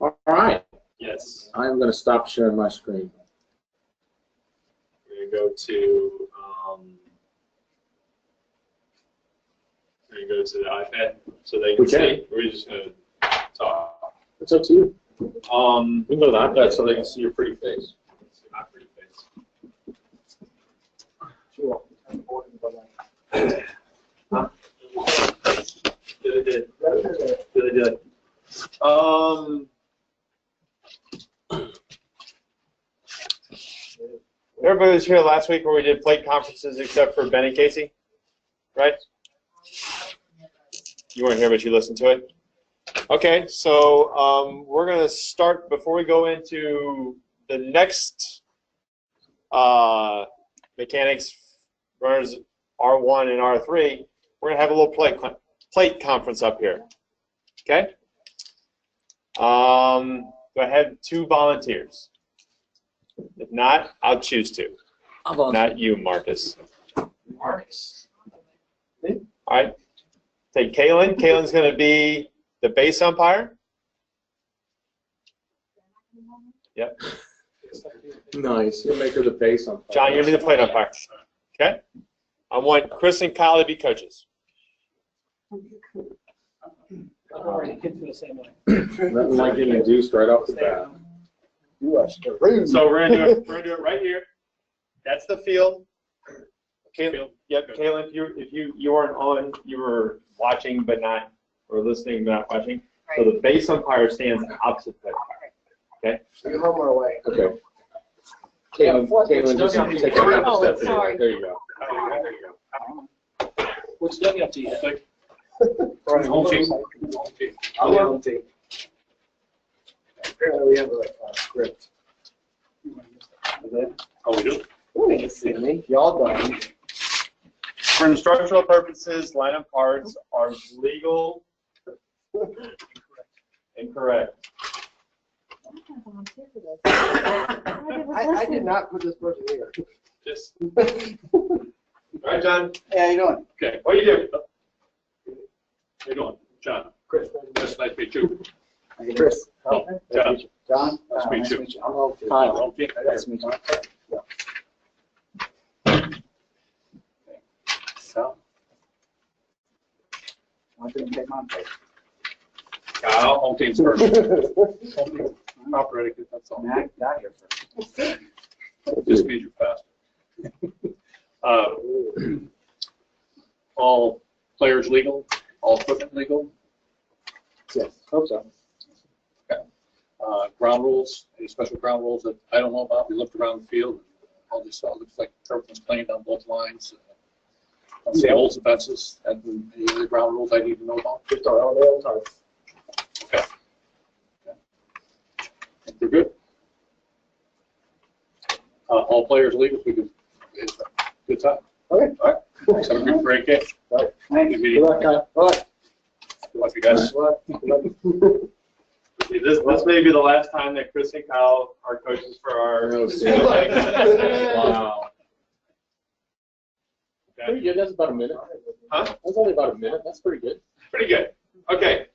All right. Yes. I'm going to stop sharing my screen. We're going to go to the iPad so they can see. We're just going to talk. It's up to you. We can go to the iPad so they can see your pretty face. See my pretty face. Sure. Huh? Really did. Really did. Everybody was here last week where we did plate conferences except for Ben and Casey, right? You weren't here, but you listened to it. Okay, so we're going to start, before we go into the next mechanics, runners R1 and R3, we're going to have a little plate conference up here. Okay? Do I have 2 volunteers? If not, I'll choose to. Not you, Marcus. Marcus. All right. Take Kaylin. Kaylin's going to be the base umpire. Yep. Nice. You'll make her the base umpire. John, you're going to be the plate umpire. Okay? I want Chris and Kyle to be coaches. Nothing like getting induced right off the bat. So we're gonna do it right here. That's the field. Kaylin, yep. Kaylin, if you weren't on, you were watching but not, or listening but not watching. Right. So the base umpire stands opposite the umpire. Okay. You're home or away. Okay. Kaylin, just take a couple steps. Sorry. There you go. There you go. What's Dougie up to you? Home team. I'm home team. Apparently we have a script. Oh, we do? Y'all done. For instructional purposes, line of cards are legal and correct. I did not put this person here. Just. All right, John. Hey, how you doing? Okay. What are you doing? How you doing, John? Chris. Nice to meet you. Chris. Oh, John. John. Nice to meet you. I'm home team. Home team. Nice to meet you. Yeah. So, I didn't take my place. Kyle, home team's first. Operating, that's all. Matt got here first. Just means you're fast. All players legal? All equipment legal? Yes, hope so. Okay. Ground rules, any special ground rules that I don't know about? We looked around the field, all this stuff looks like turf was cleaned on both lines. The holes and fences, and any other ground rules I need to know about? Just all the time. Okay. I think we're good. All players legal, we can, it's a good time. Okay. All right. Thanks. Have a good break in. All right. Thank Good you. meeting. Good luck, Kyle. All right. Good luck, you guys. Good luck. This may be the last time that Chris and Kyle are coaches for our. Wow. Okay. Pretty good. That's about a minute. Huh? That's only about a minute. That's pretty good. Pretty good. Okay.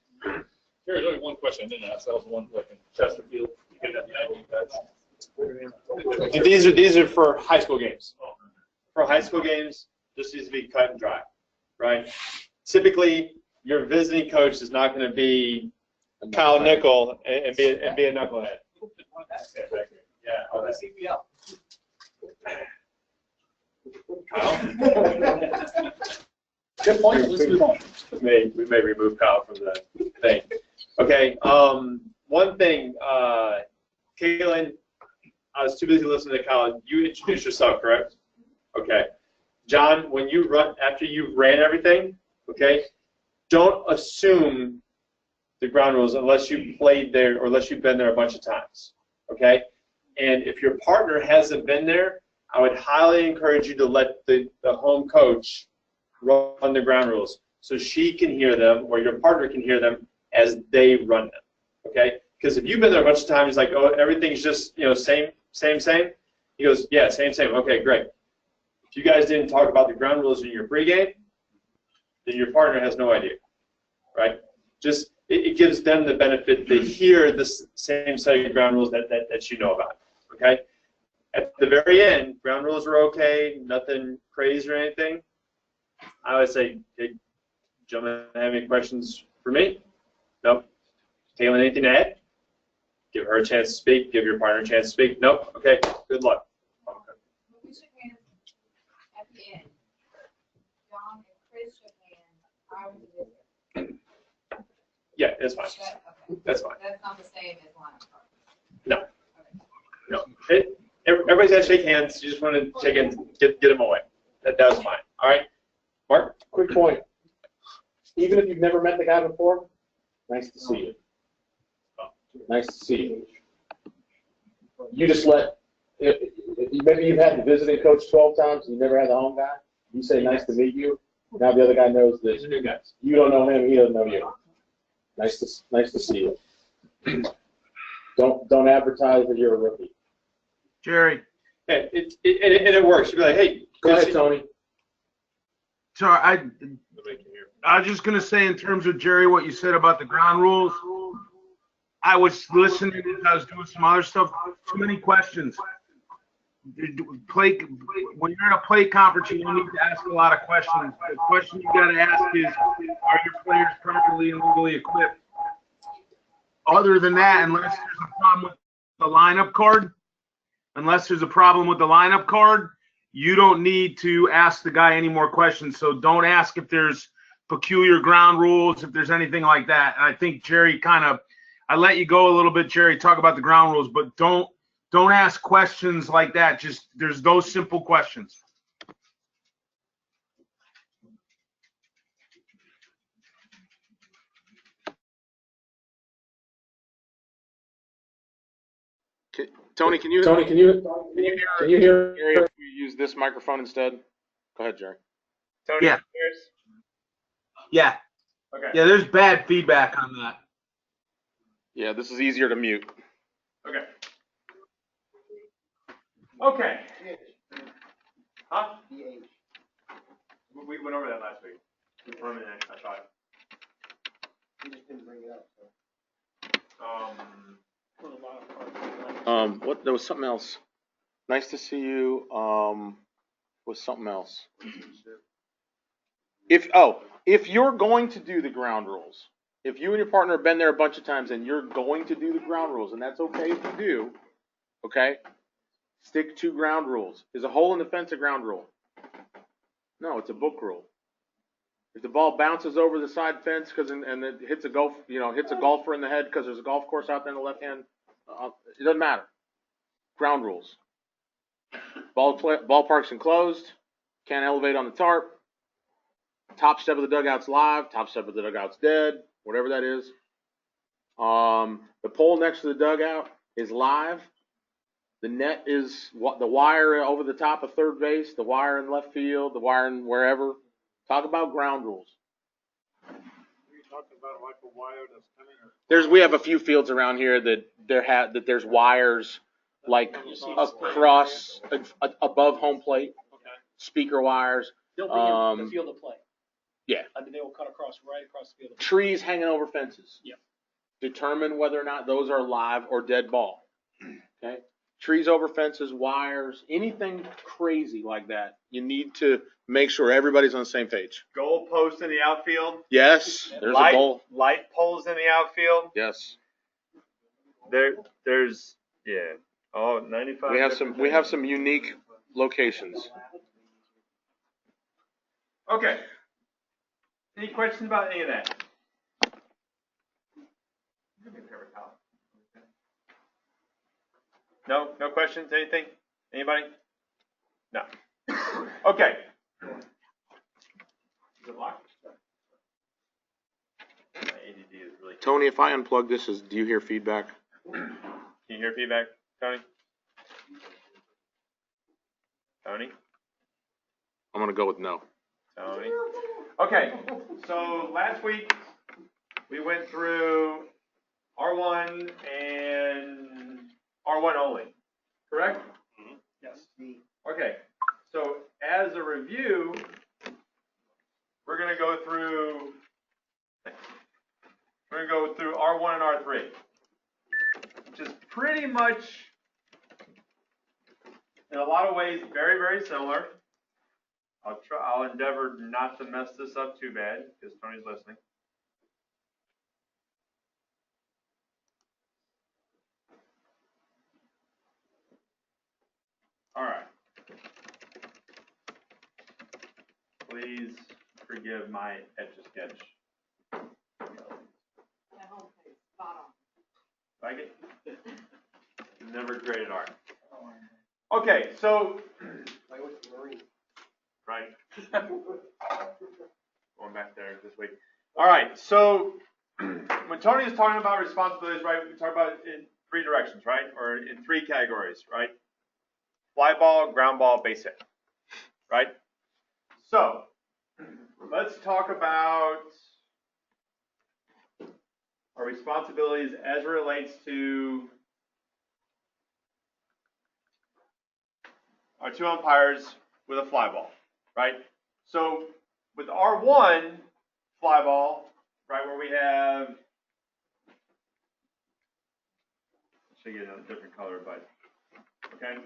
There's only one question I didn't ask. That was one like in Chesterfield. You get that these are for high school games. For high school games, this needs to be cut and dry, right? Typically, your visiting coach is not going to be Kyle Nickel and be a knucklehead. Yeah. Oh, that's Kyle. Good point. Let's move on. We may remove Kyle from the thing. Okay. One thing, Kaylin, I was too busy listening to Kyle. You introduced yourself, correct? Okay. John, when you run, after you've ran everything, okay, don't assume the ground rules unless you played there or unless you've been there a bunch of times, okay? And if your partner hasn't been there, I would highly encourage you to let the home coach run the ground rules so she can hear them or your partner can hear them as they run them, okay? Because if you've been there a bunch of times, like, oh, everything's just, same. He goes, yeah, same. Okay, great. If you guys didn't talk about the ground rules in your pregame, then your partner has no idea, right? Just it gives them the benefit to hear the same set of ground rules that you know about. Okay. At the very end, ground rules are okay, nothing crazy or anything. I would say, hey, gentlemen, have any questions for me? Nope. Kaylin, anything to add? Give her a chance to speak. Give your partner a chance to speak. Nope. Okay. Good luck. Okay. We shook hands at the end. John and Chris shook hands. I was a visitor. Yeah, that's fine. Okay. That's fine. That's not the same as lineup card. No. No. Everybody's got to shake hands. You just want to shake hands, get them away. That was fine. All right. Mark? Quick point. Even if you've never met the guy before, nice to see you. Nice to see you. You just let, maybe you've had the visiting coach 12 times, you never had the home guy. You say nice to meet you. Now the other guy knows that you don't know him, he doesn't know you. Nice to see you. Don't advertise that you're a rookie. Jerry. Yeah, it works. You'd be like, hey, Go ahead, Tony. Sorry, I was just going to say in terms of, Jerry, what you said about the ground rules. I was listening as I was doing some other stuff. Too many questions. When you're in a play conference, you don't need to ask a lot of questions. The question you got to ask is, are your players properly and legally equipped? Other than that, unless there's a problem with the lineup card, you don't need to ask the guy any more questions. So don't ask if there's peculiar ground rules, if there's anything like that. I think Jerry I let you go a little bit, Jerry, talk about the ground rules, but don't ask questions like that. Just there's those simple questions. Tony, can you hear? Jerry, if we use this microphone instead? Go ahead, Jerry. Tony, Yeah. Yeah. Okay. Yeah, there's bad feedback on that. Yeah, this is easier to mute. Okay. Okay. Huh? We went over that last week. Confirming it, I thought. You just didn't bring it up. What? There was something else. Nice to see you. Was something else. If you're going to do the ground rules, if you and your partner have been there a bunch of times and you're going to do the ground rules, and that's okay if you do, okay? Stick to ground rules. Is a hole in the fence a ground rule? No, it's a book rule. If the ball bounces over the side fence and it hits a golfer in the head because there's a golf course out there in the left hand, it doesn't matter. Ground rules. Ballpark's enclosed. Can't elevate on the tarp. Top step of the dugout's live. Top step of the dugout's dead. Whatever that is. The pole next to the dugout is live. The net is the wire over the top of third base, the wire in left field, the wire in wherever. Talk about ground rules. Are you talking about like a wire that's coming? We have a few fields around here that there's wires like across above home plate, speaker wires. They'll be in the field of play. Yeah. I mean, they will cut right across the field of play. Trees hanging over fences. Yep. Determine whether or not those are live or dead ball. Okay. Trees over fences, wires, anything crazy like that, you need to make sure everybody's on the same page. Goal post in the outfield. Yes, there's a goal. Light poles in the outfield. Yes. There's yeah. Oh, 95. We have some unique locations. Okay. Any questions about any of that? No questions? Anything? Anybody? No. Okay. Tony, if I unplug this, do you hear feedback? Can you hear feedback, Tony? Tony? I'm going to go with no. Tony? Okay, so last week we went through R1 and R1 only, correct? Mm-hmm. Yes. Okay, so as a review, we're going to go through going to go through R1 and R3, which is pretty much, in a lot of ways, very, very similar. I'll endeavor not to mess this up too bad because Tony's listening. All right. Please forgive my etch-a-sketch. Like it? Never graded art. Okay, so right. Going back there this week. All right, so when Tony is talking about responsibilities, right, we talk about it in 3 directions, right, or in 3 categories, right? Fly ball, ground ball, base hit, right? So let's talk about our responsibilities as it relates to our 2 umpires with a fly ball, right? So with R1 fly ball, right, where we have, should get a different color, but okay.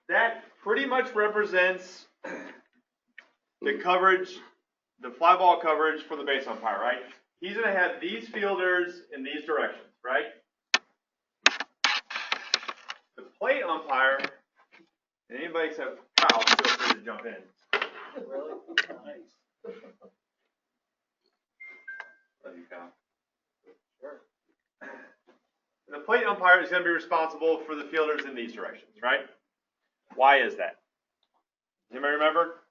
That pretty much represents the coverage, the fly ball coverage for the base umpire, right? He's going to have these fielders in these directions, right? The plate umpire, and anybody except Kyle, feel free to jump in. Really? Nice. Love you, Kyle. Sure. The plate umpire is going to be responsible for the fielders in these directions, right? Why is that? Anybody remember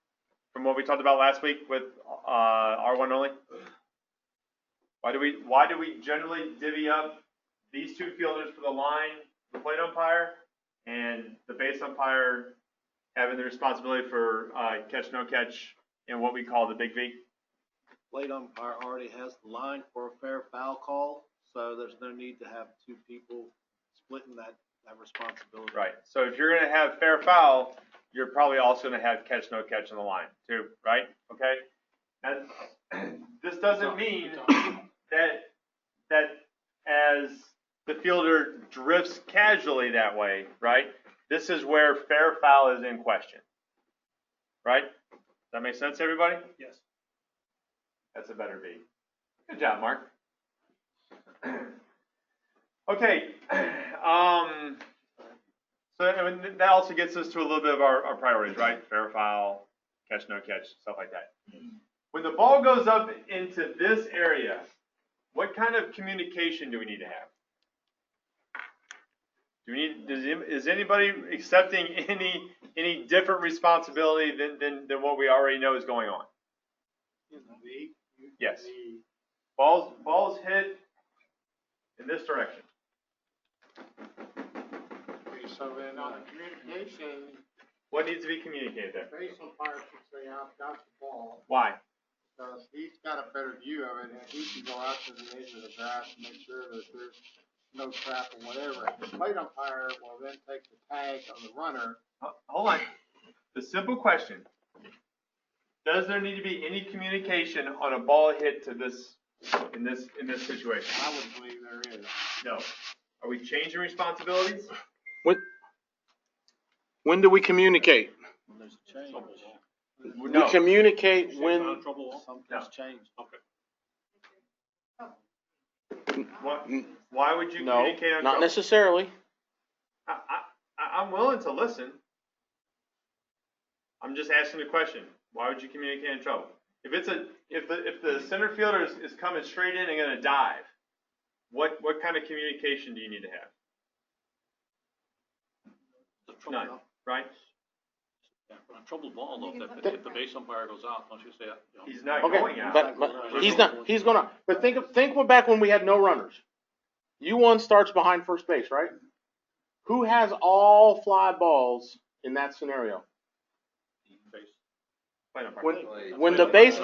from what we talked about last week with R1 only? Why do we generally divvy up these 2 fielders for the line, the plate umpire, and the base umpire having the responsibility for catch, no catch, and what we call the big V? Plate umpire already has the line for a fair foul call, so there's no need to have 2 people splitting that responsibility. Right. So if you're going to have fair foul, you're probably also going to have catch, no catch on the line too, right? Okay. And this doesn't mean that as the fielder drifts casually that way, right? This is where fair foul is in question, right? Does that make sense, everybody? Yes. That's a better V. Good job, Mark. Okay. So I mean, that also gets us to a little bit of our priorities, right? Fair foul, catch, no catch, stuff like that. When the ball goes up into this area, what kind of communication do we need to have? Is anybody accepting any different responsibility than what we already know is going on? Yes. Balls hit in this direction. So then on the communication, What needs to be communicated there? base umpire should say, I've got the ball, Why? because he's got a better view of it, and he can go out to the edge of the grass and make sure that there's no trap or whatever. The plate umpire will then take the tag of the runner. Hold on. The simple question: does there need to be any communication on a ball hit to this in this situation? I would believe there is. No. Are we changing responsibilities? When do we communicate? When there's a change. No. We communicate when. Something's changed. Why would you No, communicate on not trouble? necessarily. I'm willing to listen. I'm just asking the question. Why would you communicate in trouble? If the center fielder is coming straight in and going to dive, what kind of communication do you need to have? None, right? On a troubled ball, though, if the base umpire goes out, don't you say, He's not Okay, going out. but he's not. He's gonna. But think back when we had no runners. U1 starts behind first base, right? Who has all fly balls in that scenario? When the base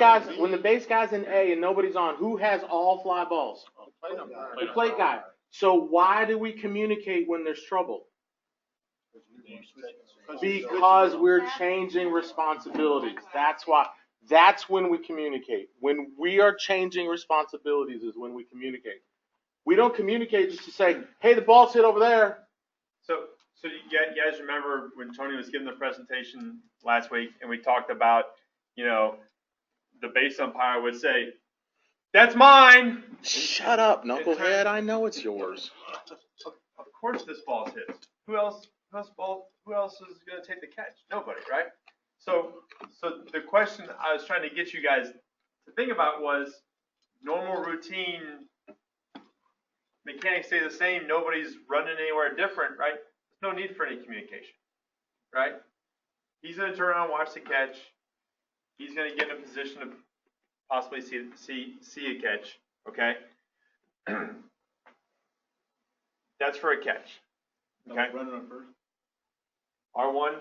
guy's in A and nobody's on, who has all fly balls? The plate guy. So why do we communicate when there's trouble? Because we're changing responsibilities. That's why. That's when we communicate. When we are changing responsibilities is when we communicate. We don't communicate just to say, hey, the ball's hit over there. So you guys remember when Tony was giving the presentation last week, and we talked about, the base umpire would say, "That's mine." Shut up, knucklehead. I know it's yours. Of course, this ball's his. Who else is going to take the catch? Nobody, right? So the question I was trying to get you guys to think about was normal routine. Mechanics stay the same. Nobody's running anywhere different, right? There's no need for any communication, right? He's going to turn around and watch the catch. He's going to get in a position to possibly see a catch, okay? That's for a catch, okay? Running on first. R1,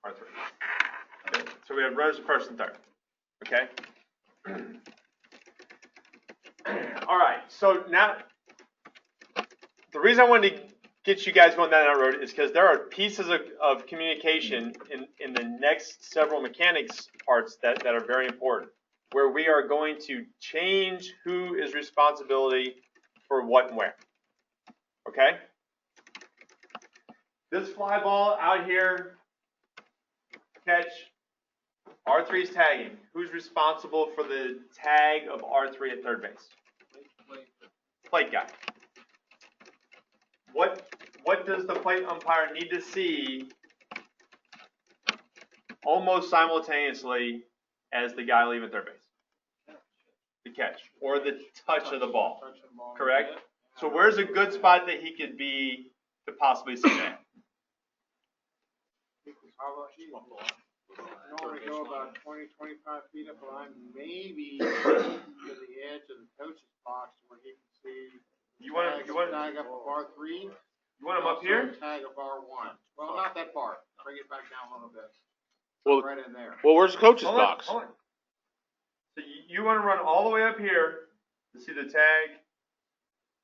R3. Okay. So we have runners at first and third, okay? All right, so now the reason I wanted to get you guys going down that road is because there are pieces of communication in the next several mechanics parts that are very important, where we are going to change who is responsibility for what and where, okay? This fly ball out here, catch, R3's tagging. Who's responsible for the tag of R3 at third base? Plate guy. What does the plate umpire need to see almost simultaneously as the guy leaving third base? The catch or the touch of the ball, correct? So where's a good spot that he could be to possibly see that? Normally go about 20, 25 feet up the line, maybe to the edge of the coach's box where he can see. You want tag up of R3. You want him up here? Tag of R1. Well, not that far. Bring it back down a little bit. Well, Right in there. well, where's the coach's Hold on, box? hold on. So you want to run all the way up here to see the tag?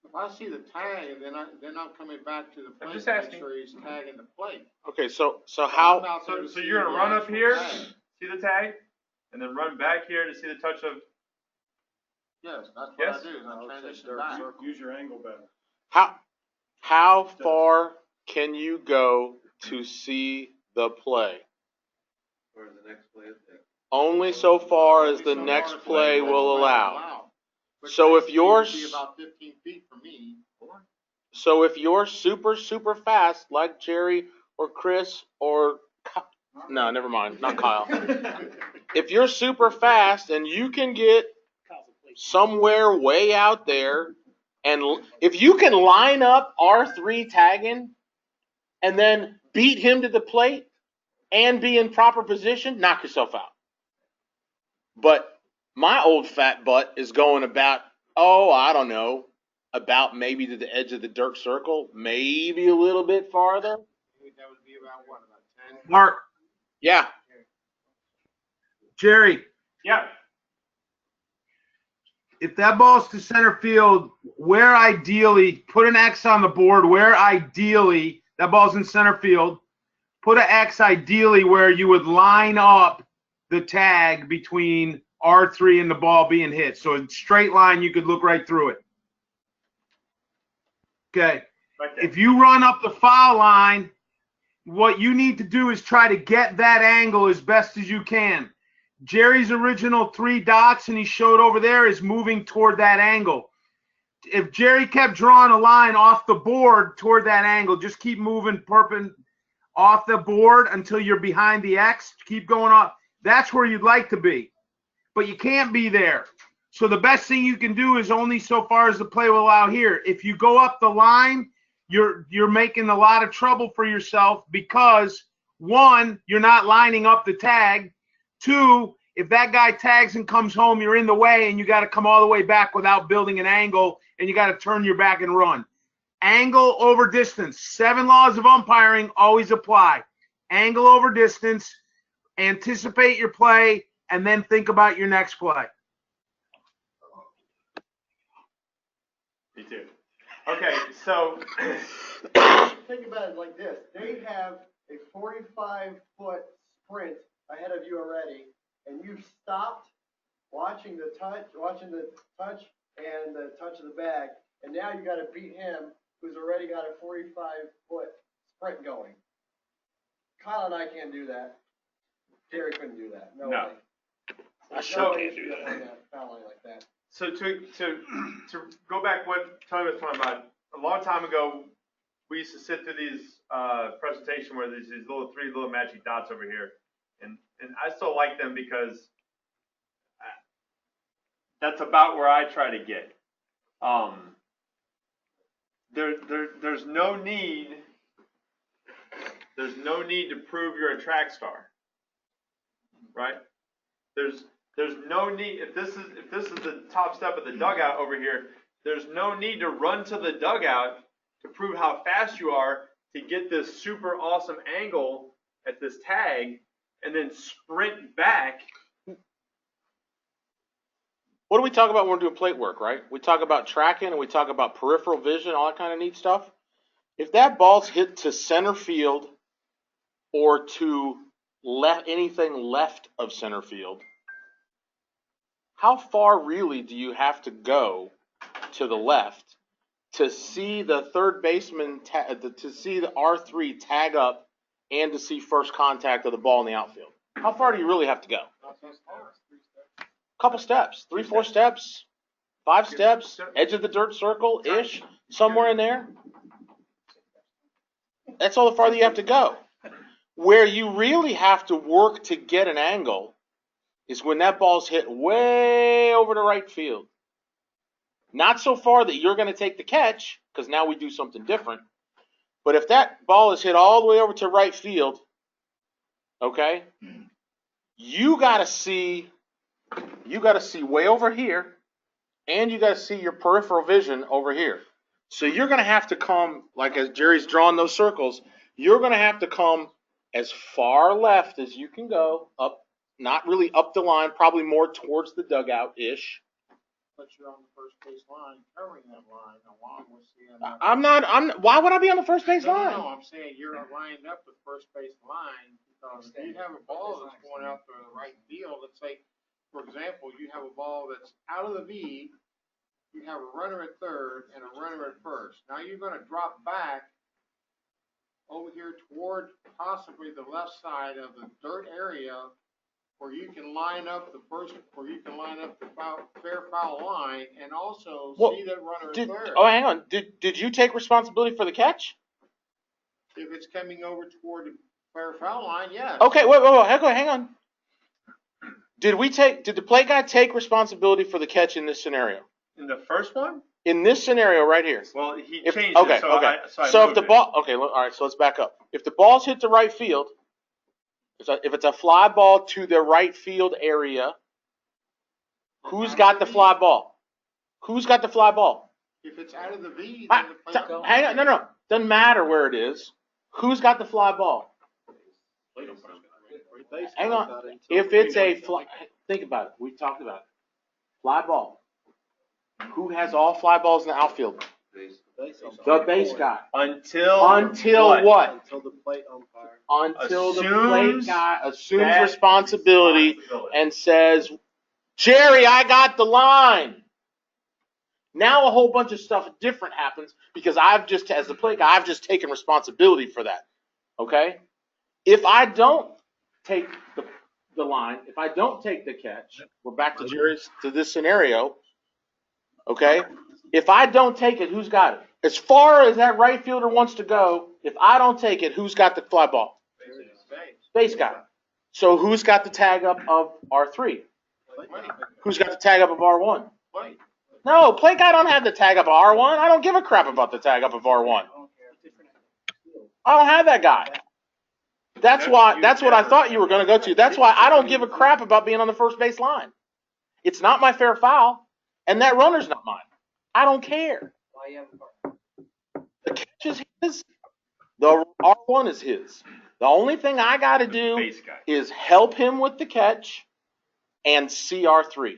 If I see the tag, then I'm coming back to the plate just to make asking. sure he's tagging the plate. Okay, so I'm how? out there to So see you're gonna the run up actual here, tag. see the tag, and then run back here to see the touch of. Yes, that's what Yes? I do. is I transition back. Use your angle better. How far can you go to see the play? Or the next play is there. Only so far as the So next far as play the will play allow. Which So if basically you're would be about 15 feet from me. So if you're super fast, like Jerry or Chris or no, never mind, not Kyle. If you're super fast and you can get somewhere way out there, and if you can line up R3 tagging and then beat him to the plate and be in proper position, knock yourself out. But my old fat butt is going about, I don't know, about maybe to the edge of the dirt circle, maybe a little bit farther. I think that would be about what, about 10? Mark, Yeah. Jerry, Yeah. if that ball's to center field, where ideally, put an X on the board, where ideally, that ball's in center field, put an X ideally where you would line up the tag between R3 and the ball being hit. So a straight line, you could look right through it. Okay. Right there. If you run up the foul line, what you need to do is try to get that angle as best as you can. Jerry's original 3 dots, and he showed over there, is moving toward that angle. If Jerry kept drawing a line off the board toward that angle, just keep moving off the board until you're behind the X. Keep going up. That's where you'd like to be. But you can't be there. So the best thing you can do is only so far as the play will allow here. If you go up the line, you're making a lot of trouble for yourself because, 1, you're not lining up the tag. 2, if that guy tags and comes home, you're in the way and you got to come all the way back without building an angle, and you got to turn your back and run. Angle over distance. 7 laws of umpiring always apply. Angle over distance, anticipate your play, and then think about your next play. Me too. Okay, so Think about it like this, they have a 45-foot sprint ahead of you already, and you've stopped watching the touch and the touch of the bag, and now you gotta beat him, who's already got a 45-foot sprint going. Kyle and I can't do that. Jerry couldn't do that, no No. way. I sure can't do that. On that foul line like that. So to go back what Tony was talking about, a long time ago, we used to sit through these presentation where there's these three little magic dots over here, and I still like them because that's about where I try to get. There's no need to prove you're a track star, right? There's no need, if this is the top step of the dugout over here, there's no need to run to the dugout to prove how fast you are to get this super awesome angle at this tag and then sprint back. What do we talk about when we're doing plate work, right? We talk about tracking and we talk about peripheral vision, all that kind of neat stuff. If that ball's hit to center field or to anything left of center field, how far really do you have to go to the left to see the third baseman, to see the R3 tag up and to see first contact of the ball in the outfield? How far do you really have to go? Couple steps, 3-4 steps, 5 steps, edge of the dirt circle-ish, somewhere in there. That's all the farther you have to go. Where you really have to work to get an angle is when that ball's hit way over to right field. Not so far that you're going to take the catch, because now we do something different. But if that ball is hit all the way over to right field, okay, you got to see way over here, and you got to see your peripheral vision over here. So you're going to have to come, like as Jerry's drawing those circles, you're going to have to come as far left as you can go, up, not really up the line, probably more towards the dugout-ish. But you're on the first base line, covering that line along with seeing. Why would I be on the first base line? No, I'm saying you're lined up with first base line, because if you have a ball that's going out to the right field, let's say, for example, you have a ball that's out of the V, you have a runner at third and a runner at first. Now you're gonna drop back over here toward possibly the left side of the dirt area where you can line up the fair foul line and also see that runner at third. Oh, hang on. Did you take responsibility for the catch? If it's coming over toward the fair foul line, yes. Okay, wait, hang on. Did the plate guy take responsibility for the catch in this scenario? In the first one? In this scenario right here. Well, he changed it. So if the ball, all right, so let's back up. If the ball's hit to right field, if it's a fly ball to the right field area, who's got the fly ball? Who's got the fly ball? If it's out of the V, then the plate Hang on, no. Doesn't matter where it is. Who's got the fly ball? Hang on. If it's a fly, think about it. We've talked about it. Fly ball. Who has all fly balls in the outfield? The base guy. Until what? Until the plate umpire. Until the plate guy assumes responsibility and says, Jerry, I got the line. Now a whole bunch of stuff different happens because as the plate guy, I've just taken responsibility for that. Okay? If I don't take the line, if I don't take the catch, we're back to this scenario. Okay? If I don't take it, who's got it? As far as that right fielder wants to go, if I don't take it, who's got the fly ball? Base guy. So who's got the tag up of R3? Who's got the tag up of R1? No, plate guy don't have the tag up of R1. I don't give a crap about the tag up of R1. I don't have that guy. That's what I thought you were going to go to. That's why I don't give a crap about being on the first base line. It's not my fair foul, and that runner's not mine. I don't care. The catch is his. The R1 is his. The only thing I got to do is help him with the catch and see R3.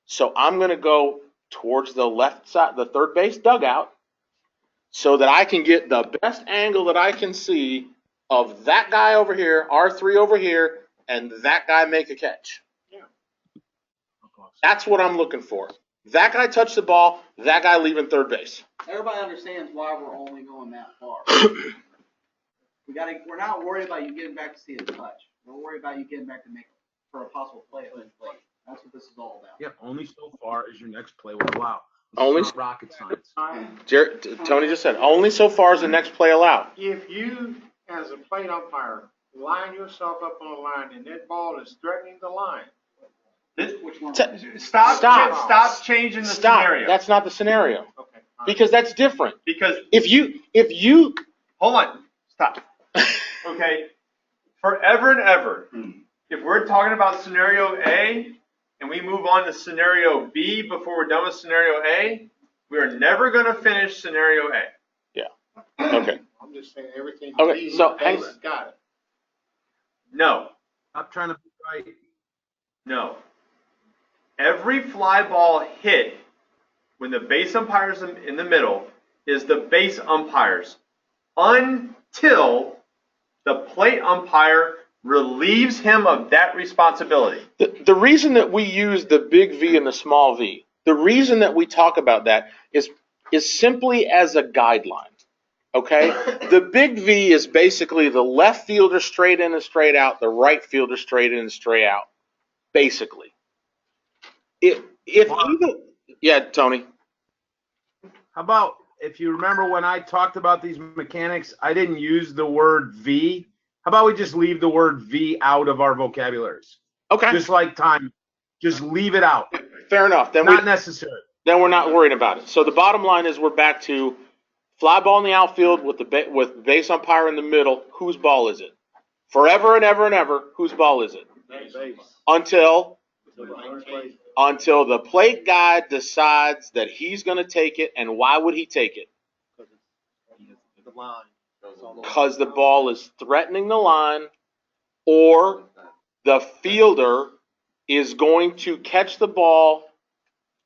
So I'm going to go towards the left side, the third base dugout. so that I can get the best angle that I can see of that guy over here, R3 over here, and that guy make a catch. That's what I'm looking for. That guy touched the ball, that guy leaving third base. Everybody understands why we're only going that far. We're not worried about you getting back to see a touch. We're worried about you getting back to make for a possible play. That's what this is all about. Yeah, only so far as your next play will allow. It's Only not rocket science. Tony just said, only so far as the next play allowed. If you, as a plate umpire, line yourself up on a line and that ball is threatening the line. Which one? Stop changing the scenario. That's not the scenario. Okay. all right. Because that's different. Because If you hold on, stop. Okay, forever and ever, if we're talking about scenario A and we move on to scenario B before we're done with scenario A, we are never going to finish scenario A. okay. I'm just saying everything. Okay, so hang Base got it. No, Stop trying to be right. no. Every fly ball hit when the base umpire's in the middle is the base umpire's until the plate umpire relieves him of that responsibility. The reason that we use the big V and the small V, the reason that we talk about that is simply as a guideline. Okay? The big V is basically the left fielder straight in and straight out, the right fielder straight in and straight out. Basically. Yeah, Tony. How about, if you remember when I talked about these mechanics, I didn't use the word V. How about we just leave the word V out of our vocabularies? Okay. Just like time. Just leave it out. Fair enough. Not necessary. Then we're not worried about it. So the bottom line is we're back to fly ball in the outfield with with base umpire in the middle. Whose ball is it? Forever and ever and ever, whose ball is it? Base. Until the plate guy decides that he's going to take it. And why would he take it? The line. Because the ball is threatening the line, or the fielder is going to catch the ball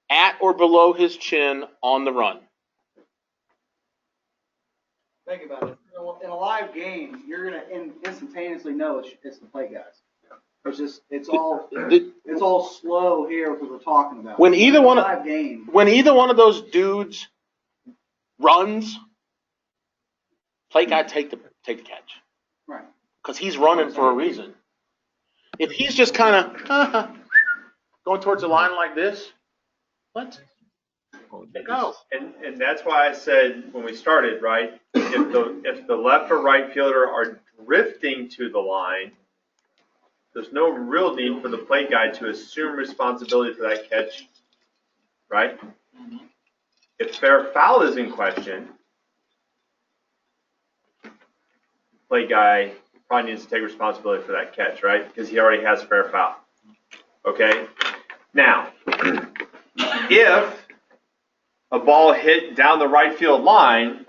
at or below his chin on the run. Think about it. In a live game, you're gonna instantaneously know it's the play guys. It's all slow here because we're talking about. When either one live game. When either one of those dudes runs, plate guy take the catch. Right. Because he's running for a reason. If he's just kind of going towards the line like this, what? Go. And that's why I said when we started, right? If the left or right fielder are drifting to the line, there's no real need for the plate guy to assume responsibility for that catch, right? If fair foul is in question, plate guy probably needs to take responsibility for that catch, right? Because he already has fair foul. Okay? Now, if a ball hit down the right field line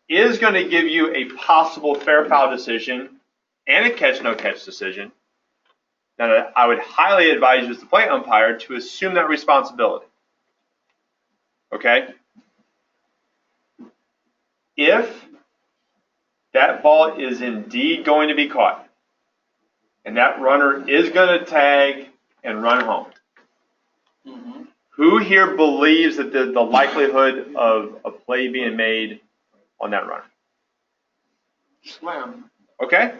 is going to give you a possible fair foul decision and a catch no catch decision, then I would highly advise you as the plate umpire to assume that responsibility. Okay? If that ball is indeed going to be caught, and that runner is going to tag and run home, who here believes that the likelihood of a play being made on that runner? Slam. Okay.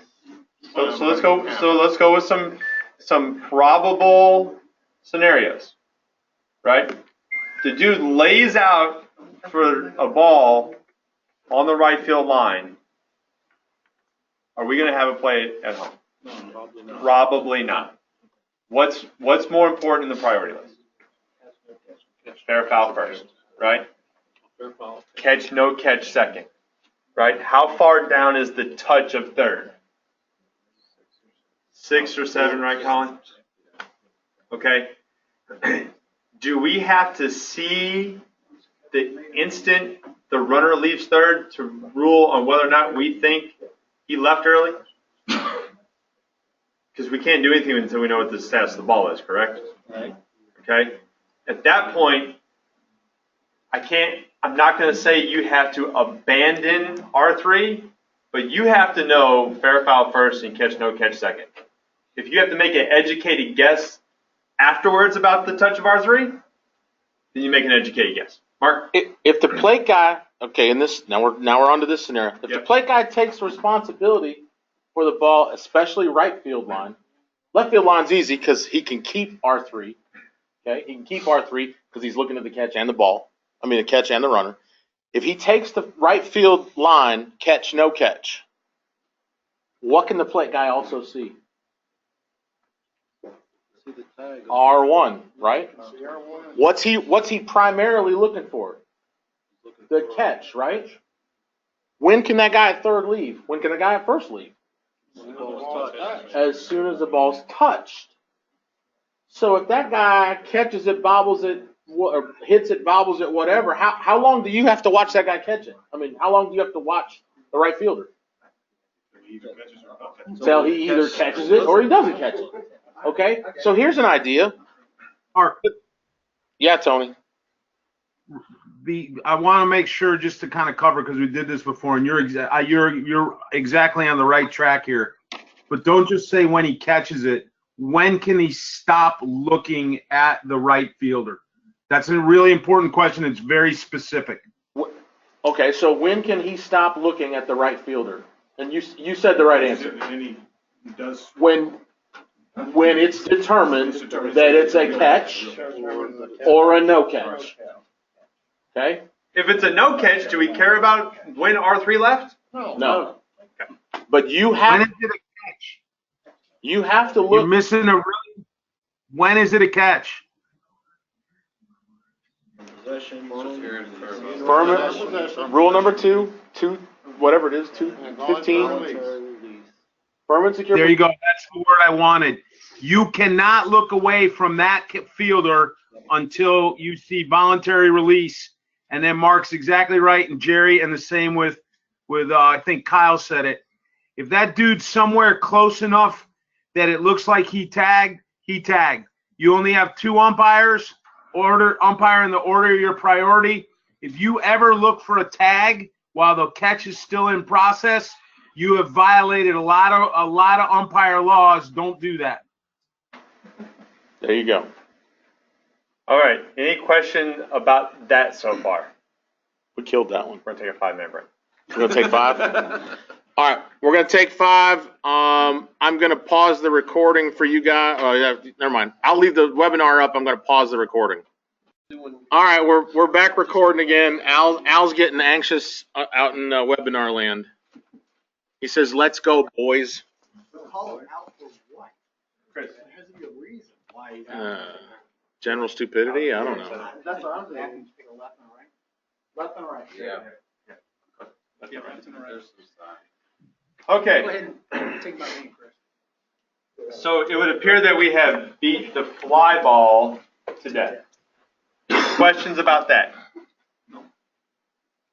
So let's go. So let's go with some probable scenarios, right? The dude lays out for a ball on the right field line. Are we going to have a play at home? No, probably not. Probably not. What's more important in the priority list? Fair foul first, right? Fair foul. Catch, no catch second, right? How far down is the touch of third? 6 or 7, right, Colin? Okay. Do we have to see the instant the runner leaves third to rule on whether or not we think he left early? Because we can't do anything until we know what the status of the ball is, correct? Right. Okay. At that point, I can't I'm not going to say you have to abandon R3, but you have to know fair foul first and catch no catch second. If you have to make an educated guess afterwards about the touch of R3, then you make an educated guess. Mark? If the plate guy, okay, now we're on to this scenario. If the plate guy takes responsibility for the ball, especially right field line, left field line's easy because he can keep R3. Okay, he can keep R3 because he's looking at the catch and the catch and the runner. If he takes the right field line, catch, no catch, what can the plate guy also see? See the tag. R1, right? See R1. What's he primarily looking for? The catch, right? When can that guy at third leave? When can the guy at first leave? As soon as the ball's touched. So if that guy catches it, bobbles it, or hits it, bobbles it, whatever, how long do you have to watch that guy catch it? I mean, how long do you have to watch the right fielder? Until he either catches it or he doesn't catch it. Okay? So here's an idea. Yeah, Tony. I want to make sure just to kind of cover, because we did this before, and you're exactly on the right track here. But don't just say when he catches it. When can he stop looking at the right fielder? That's a really important question. It's very specific. Okay, so when can he stop looking at the right fielder? And you said the right answer. When it's determined that it's a catch or a no catch. Okay? If it's a no catch, do we care about when R3 left? No. Okay. But you have. When is it a catch? You have to look. You're missing a really. When is it a catch? Rule number 2, whatever it is, 215. Firm and secure. There you go. That's the word I wanted. You cannot look away from that fielder until you see voluntary release. And then Mark's exactly right, and Jerry, and the same with I think Kyle said it. If that dude's somewhere close enough that it looks like he tagged, he tagged. You only have 2 umpires. Umpire in the order of your priority. If you ever look for a tag while the catch is still in process, you have violated a lot of umpire laws. Don't do that. There you go. All right. Any question about that so far? We killed that one. We're going to take a 5-minute break. We're going to take 5? All right. We're going to take 5. I'm going to pause the recording for you guys. Oh, yeah, never mind. I'll leave the webinar up. I'm going to pause the recording. All right. We're back recording again. Al's getting anxious out in webinar land. He says, "Let's go, boys." Call it out for what? There has to be a reason why. General stupidity? I don't know. That's what I'm saying. Take a left and a right. Left and a right. Okay. Go ahead and take my name, Chris. So it would appear that we have beat the fly ball to death. Questions about that?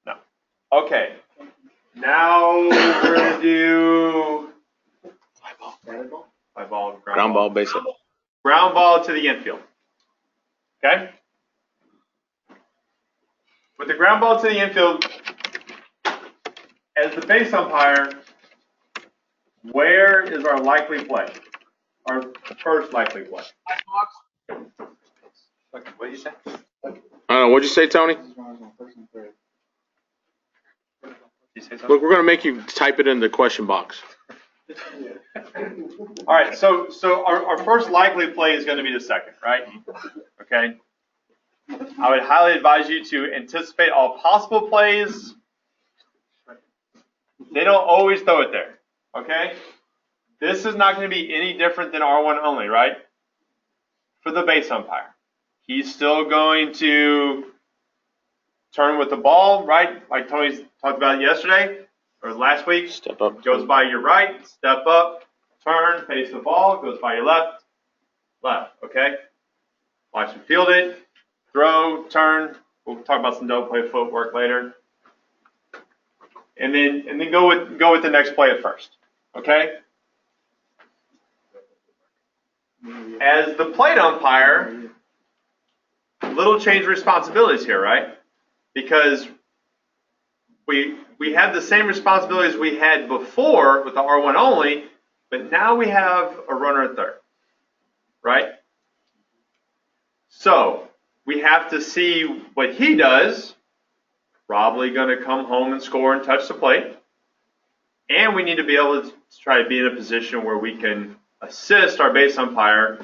No. Okay. Now we're going to do fly ball, Ground ball, base hit. Ground ball to the infield. Okay? With the ground ball to the infield, as the base umpire, where is our likely play? Our first likely play. What did you say? What'd you say, Tony? Look, we're going to make you type it in the question box. All right, so our first likely play is going to be the second, right? Okay. I would highly advise you to anticipate all possible plays. They don't always throw it there, okay? This is not going to be any different than R1 only, right? For the base umpire. He's still going to turn with the ball, right? Like Tony talked about yesterday or last week. Step up. Goes by your right, step up, turn, face the ball, goes by your left, okay? Watch him field it, throw, turn. We'll talk about some double play footwork later. And then go with the next play at first, okay? As the plate umpire, little change of responsibilities here, right? because we have the same responsibilities we had before with the R1 only, but now we have a runner at third, right? So we have to see what he does. Probably going to come home and score and touch the plate. And we need to be able to try to be in a position where we can assist our base umpire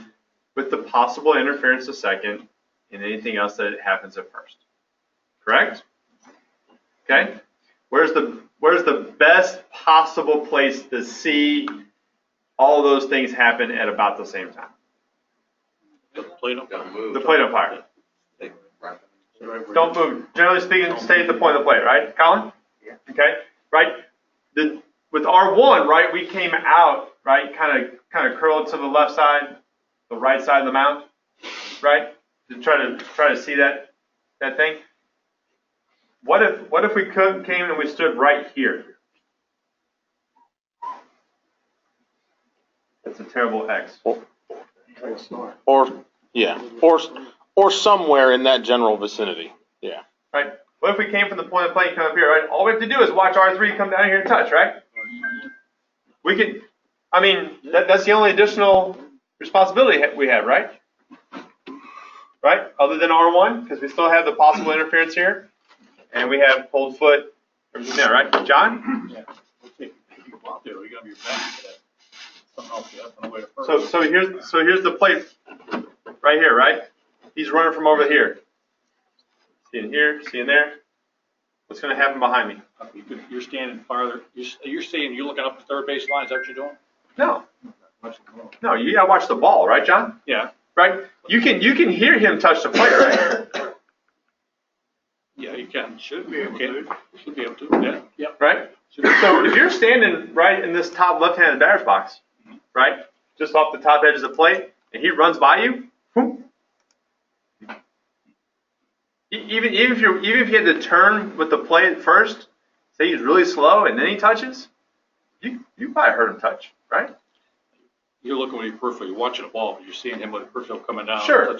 with the possible interference at second and anything else that happens at first. Correct? Okay? Where's the best possible place to see all those things happen at about the same time? The plate umpire. The plate umpire. Don't move. Generally speaking, stay at the point of the plate, right, Colin? Yeah. Okay, right. With R1, right, we came out, right, kind of curled to the left side, the right side of the mound, right, to try to see that thing. What if we came and we stood right here? That's a terrible X. Or somewhere in that general vicinity. Yeah. Right. What if we came from the point of play and come up here, right? All we have to do is watch R3 come down here and touch, right? We could, I mean, that's the only additional responsibility we have, right? Right? Other than R1, because we still have the possible interference here, and we have pulled foot, everything there, right? John? Yeah. You gotta be back to that. Somehow up and away to first. So here's the plate right here, right? He's running from over here. Seeing here, seeing there. What's going to happen behind me? You're standing farther. You're saying you're looking up the third base line. Is that what you're doing? No. No, you got to watch the ball, right, John? Yeah. Right? You can hear him touch the plate, right? Yeah, you can. Should be able to. Should be able to. Yeah. Yep. Right? So if you're standing right in this top left-handed batter's box, right, just off the top edge of the plate, and he runs by you, whoop, even if you had to turn with the play at first, say he's really slow and then he touches, you probably heard him touch, right? You're looking with your peripheral. You're watching a ball, but you're seeing him with the peripheral coming down. Sure.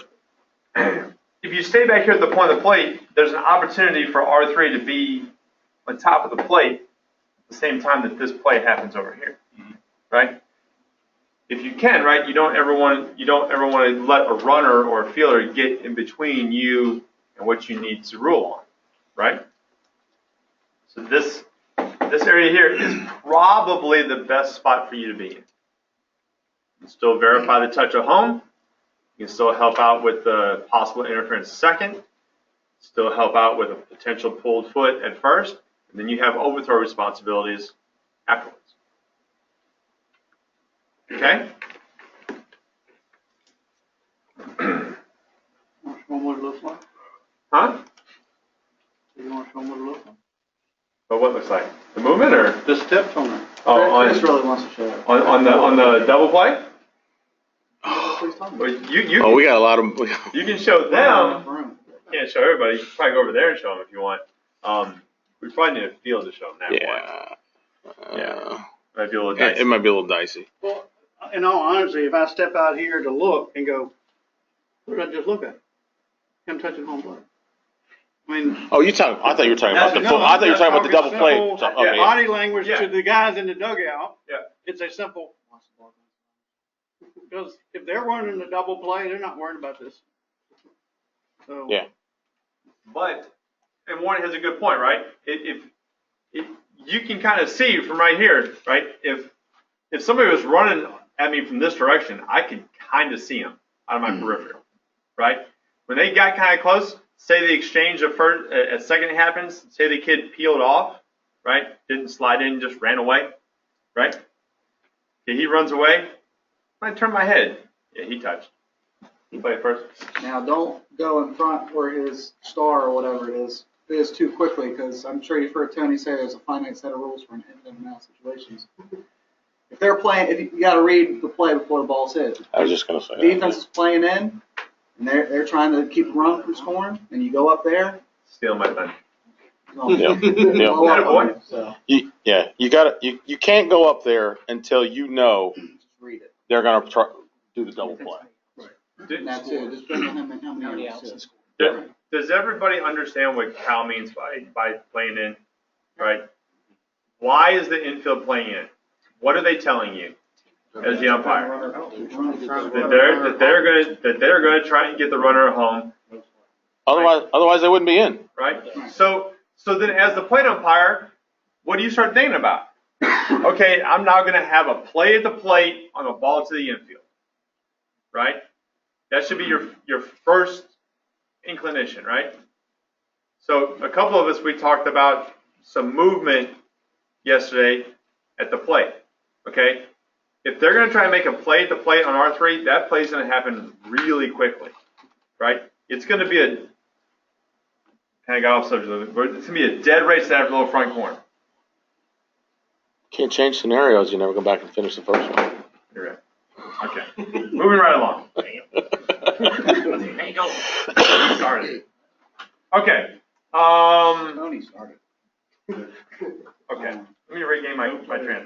If you stay back here at the point of the plate, there's an opportunity for R3 to be on top of the plate at the same time that this play happens over here, right? If you can, right, you don't ever want to let a runner or a fielder get in between you and what you need to rule on, right? So this area here is probably the best spot for you to be in. You can still verify the touch at home. You can still help out with the possible interference second. Still help out with a potential pulled foot at first. And then you have overthrow responsibilities afterwards. Okay? What it looks like? Huh? You want to show them what it looks like? But what looks like? The movement or? The steps on it. Oh, Chris really wants to show it. On the double play? Please talk about Well, it. you We got a lot of. you can show them. You can't show everybody. You can probably go over there and show them if you want. We probably need a field to show them that one. Yeah. Might be a little dicey. It might be a little dicey. Well, in all honesty, if I step out here to look and go, what did I just look at? Him touching home plate. I mean. Oh, I thought you were talking about the full. I thought you were talking about the double play. Okay. Body language to the guys in the dugout. Yeah. It's a simple. Because if they're running the double play, they're not worried about this. So. Yeah. And Warren has a good point, right? If you can kind of see from right here, right? If somebody was running at me from this direction, I could kind of see them out of my peripheral, right? When they got kind of close, say the exchange at second happens, say the kid peeled off, right? Didn't slide in, just ran away, right? Okay, he runs away. I turn my head. Yeah, he touched. He played first. Now, don't go in front where his star or whatever it is too quickly, because I'm sure you've heard Tony say there's a finite set of rules for in and out situations. If they're playing, you got to read the play before the ball's hit. I was just gonna say. Defense is playing in, and they're trying to keep the run from scoring, and you go up there. Steal my thunder. You can't go up there until you know Read it. they're gonna do the double play. And that's it. Just bring him in how many outs. does everybody understand what Cal means by playing in, right? Why is the infield playing in? What are they telling you as the umpire? That they're gonna try and get the runner home. Otherwise they wouldn't be in. Right? So then as the plate umpire, what do you start thinking about? Okay, I'm now going to have a play at the plate on a ball to the infield. Right? That should be your first inclination, right? So a couple of us, we talked about some movement yesterday at the plate. Okay? If they're going to try and make a play at the plate on R3, that play is going to happen really quickly. Right? It's going to be a kind of got off subject a little bit, but it's going to be a dead race to that little front corner. Can't change scenarios. You never go back and finish the first one. You're right. Okay. Moving right along. Started. Okay. Tony started. Okay. Let me regain my train of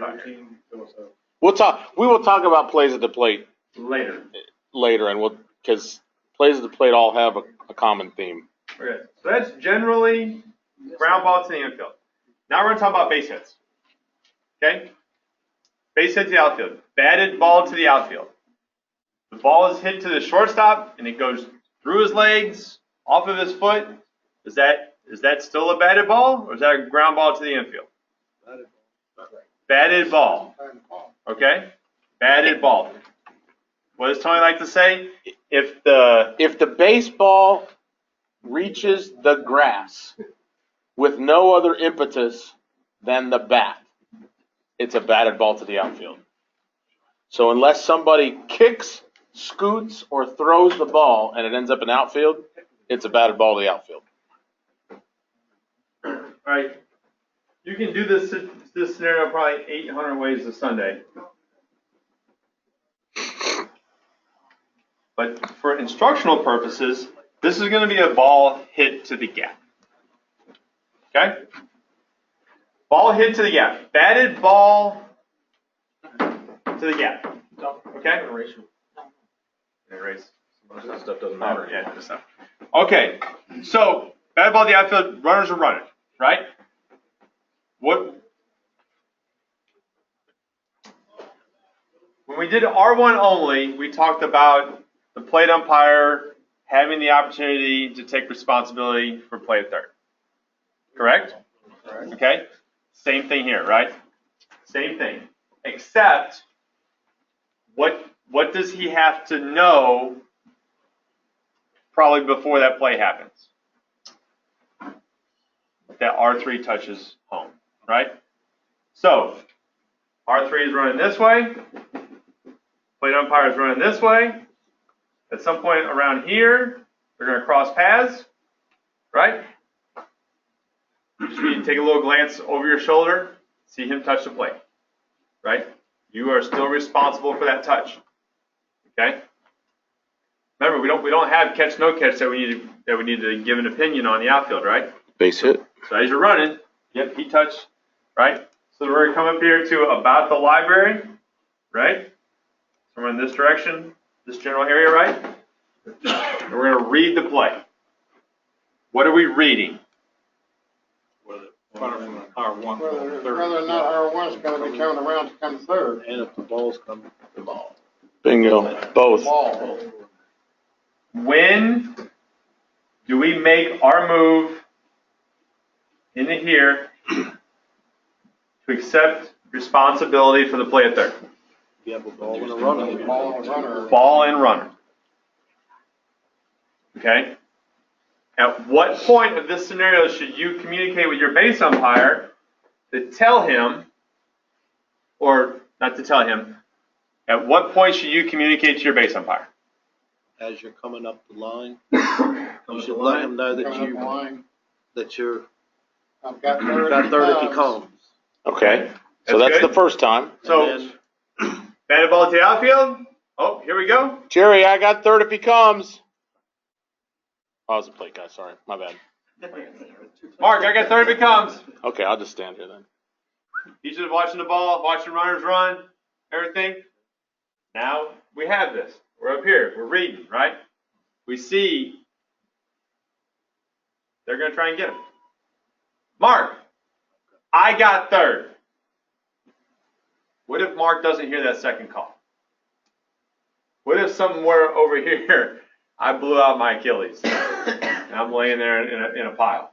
thought. We will talk about plays at the plate Later. and because plays at the plate all have a common theme. Okay. So that's generally ground ball to the infield. Now we're going to talk about base hits. Okay? Base hit to the outfield. Batted ball to the outfield. The ball is hit to the shortstop and it goes through his legs, off of his foot. Is that still a batted ball or is that a ground ball to the infield? Batted ball. Okay? Batted ball. What does Tony like to say? If the baseball reaches the grass with no other impetus than the bat, it's a batted ball to the outfield. So unless somebody kicks, scoots, or throws the ball and it ends up in outfield, it's a batted ball to the outfield. All right. You can do this scenario probably 800 ways a Sunday. But for instructional purposes, this is going to be a ball hit to the gap. Okay? Ball hit to the gap. Batted ball to the gap. Okay? Erase. That stuff doesn't matter. Yeah, this stuff. Okay. So, batted ball to the outfield, runners are running, right? When we did R1 only, we talked about the plate umpire having the opportunity to take responsibility for play at third. Correct? Okay? Same thing here, right? Same thing. Except, what does he have to know probably before that play happens? That R3 touches home, right? So, R3 is running this way. Plate umpire is running this way. At some point around here, they're going to cross paths, right? You just need to take a little glance over your shoulder, see him touch the plate, right? You are still responsible for that touch, okay? Remember, we don't have catch no catch that we need to give an opinion on the outfield, right? Base hit. So as you're running, yep, he touched, right? So we're going to come up here to about the library, right? So we're in this direction, this general area, right? And we're going to read the play. What are we reading? Whether or not R1 is going to be coming around to come third. And if the ball's coming, the ball. Bingo. Both. Ball. When do we make our move into here to accept responsibility for the play at third? You have a ball and a runner. Ball and runner. Ball and runner. Okay? At what point of this scenario should you communicate with your base umpire to tell him, or not to tell him, at what point should you communicate to your base umpire? As you're coming up the line, you should let him know that you're I've got third if he comes. Okay. So that's good. the first time. So, batted ball to the outfield. Oh, here we go. Jerry, I got third if he comes. Oh, I was a plate guy. Sorry. My bad. Mark, I got third if it comes. Okay, I'll just stand here then. He's just watching the ball, watching runners run, everything. Now we have this. We're up here. We're reading, right? We see They're going to try and get him. Mark, I got third. What if Mark doesn't hear that second call? What if somewhere over here I blew out my Achilles and I'm laying there in a pile?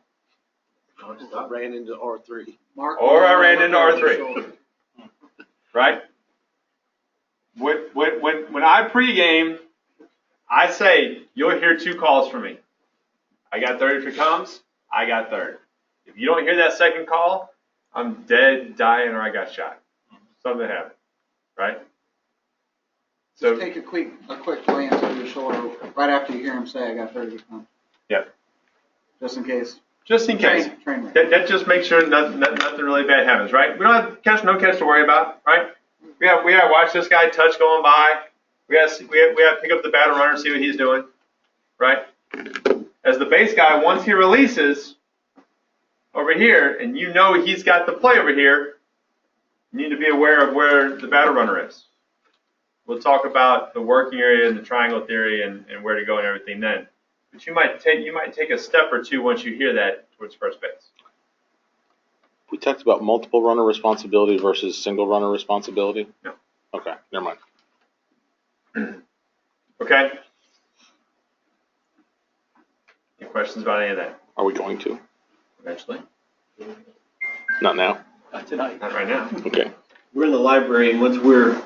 I ran into R3. Or I ran into R3. Right? When I pregame, I say, you'll hear two calls from me. I got third if it comes, I got third. If you don't hear that second call, I'm dead, dying, or I got shot. Something happened. Right? So Just take a quick glance over your shoulder right after you hear him say, I got 30 pounds. Yeah. Just in case. Just in case. Train That just makes sure nothing really bad happens, right? We don't have no catch to worry about, right? We have to watch this guy touch going by. We have to pick up the battle runner and see what he's doing, right? As the base guy, once he releases over here, and you know he's got the play over here, you need to be aware of where the battle runner is. We'll talk about the working area and the triangle theory and where to go and everything then. But you might take a step or two once you hear that towards first base. We talked about multiple runner responsibility versus single runner responsibility? No. Okay, never mind. Okay? Any questions about any of that? Are we going to? Eventually. Not now? Not tonight. Not right now. Okay. We're in the library, and once we're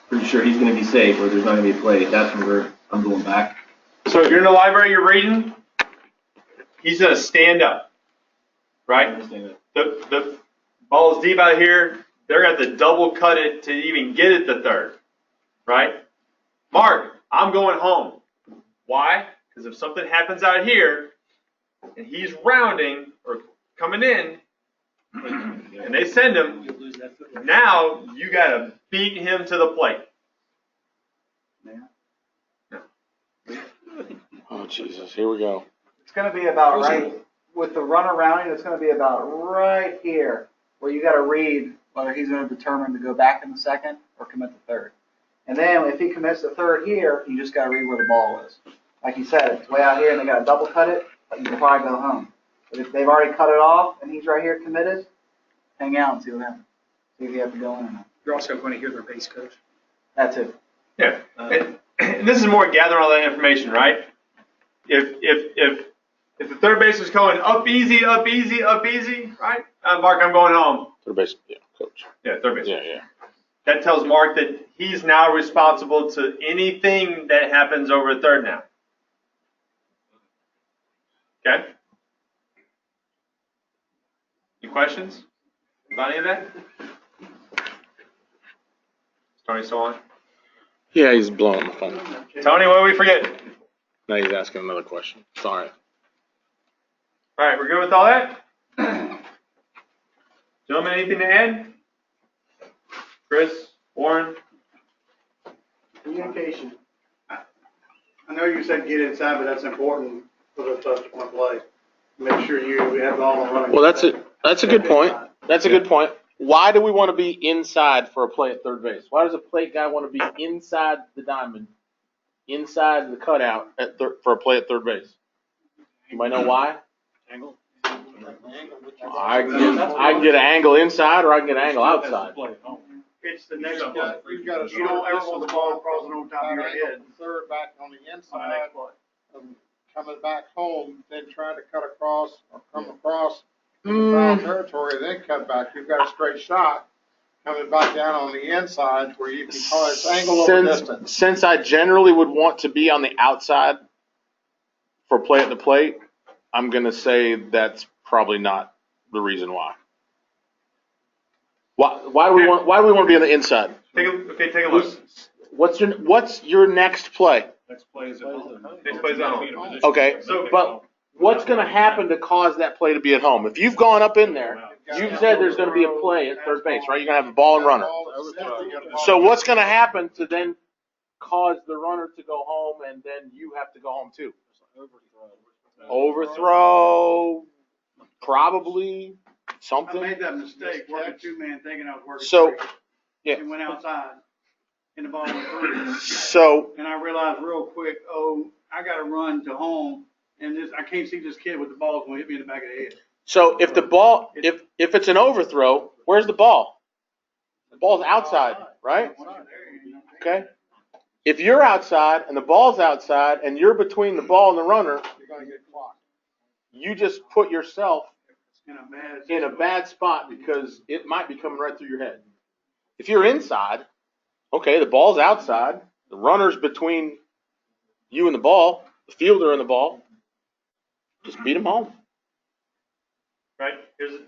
pretty sure he's going to be safe or there's not going to be a play, that's when I'm going back. So if you're in the library, you're reading, he's going to stand up, right? The ball's deep out here. They're going to have to double cut it to even get it to third, right? Mark, I'm going home. Why? Because if something happens out here and he's rounding or coming in and they send him, now you got to beat him to the plate. Oh, Jesus. Here we go. It's going to be about right, with the runner rounding, it's going to be about right here, where you got to read whether he's going to determine to go back in the second or commit the third. And then if he commits the third here, you just got to read where the ball is. Like you said, it's way out here and they got to double cut it, but you can probably go home. But if they've already cut it off and he's right here committed, hang out and see what happens. See if you have to go in or not. You're also going to hear their base coach. That's it. Yeah. And this is more gathering all that information, right? If the third base is going up easy, right? Mark, I'm going home. Third base, yeah, coach. Yeah, third base. Yeah. That tells Mark that he's now responsible to anything that happens over third now. Okay? Any questions about any of that? Is Tony still on? Yeah, he's blowing the phone. Tony, what did we forget? Now he's asking another question. Sorry. All right, we're good with all that? Gentlemen, anything to add? Chris, Warren? Communication. I know you said get inside, but that's important for the subsequent play. Make sure we have all the running. Well, that's a good point. That's a good point. Why do we want to be inside for a play at third base? Why does a plate guy want to be inside the diamond, inside the cutout for a play at third base? Anybody know why? Angle. I can get an angle inside or I can get an angle outside. It's the next play. You don't ever want the ball crossing over top of your head. Third back on the inside, coming back home, then try to cut across or come across in the foul territory, then cut back. You've got a straight shot coming back down on the inside where you can call it angle over distance. Since I generally would want to be on the outside for play at the plate, I'm going to say that's probably not the reason why. Why do we want to be on the inside? Take a look. What's your next play? Next play is at home. Next play is at home. Okay, but what's going to happen to cause that play to be at home? If you've gone up in there, you've said there's going to be a play at third base, right? You're going to have a ball and runner. So what's going to happen to then cause the runner to go home and then you have to go home too? Overthrow, probably something. I made that mistake, working two-man, thinking I was working So, three, yeah. and went outside, and the ball went through. So, And I realized real quick, I got to run to home and I can't see this kid with the ball going to hit me in the back of the head. So if the ball, if it's an overthrow, where's the ball? The ball's outside, right? Okay. If you're outside and the ball's outside and you're between the ball and the runner, You're gonna get clocked. you just put yourself In in a bad spot because it might be coming right through your head. If you're inside, okay, the ball's outside, the runner's between you and the ball, the fielder and the ball, just beat him home. Right? Here's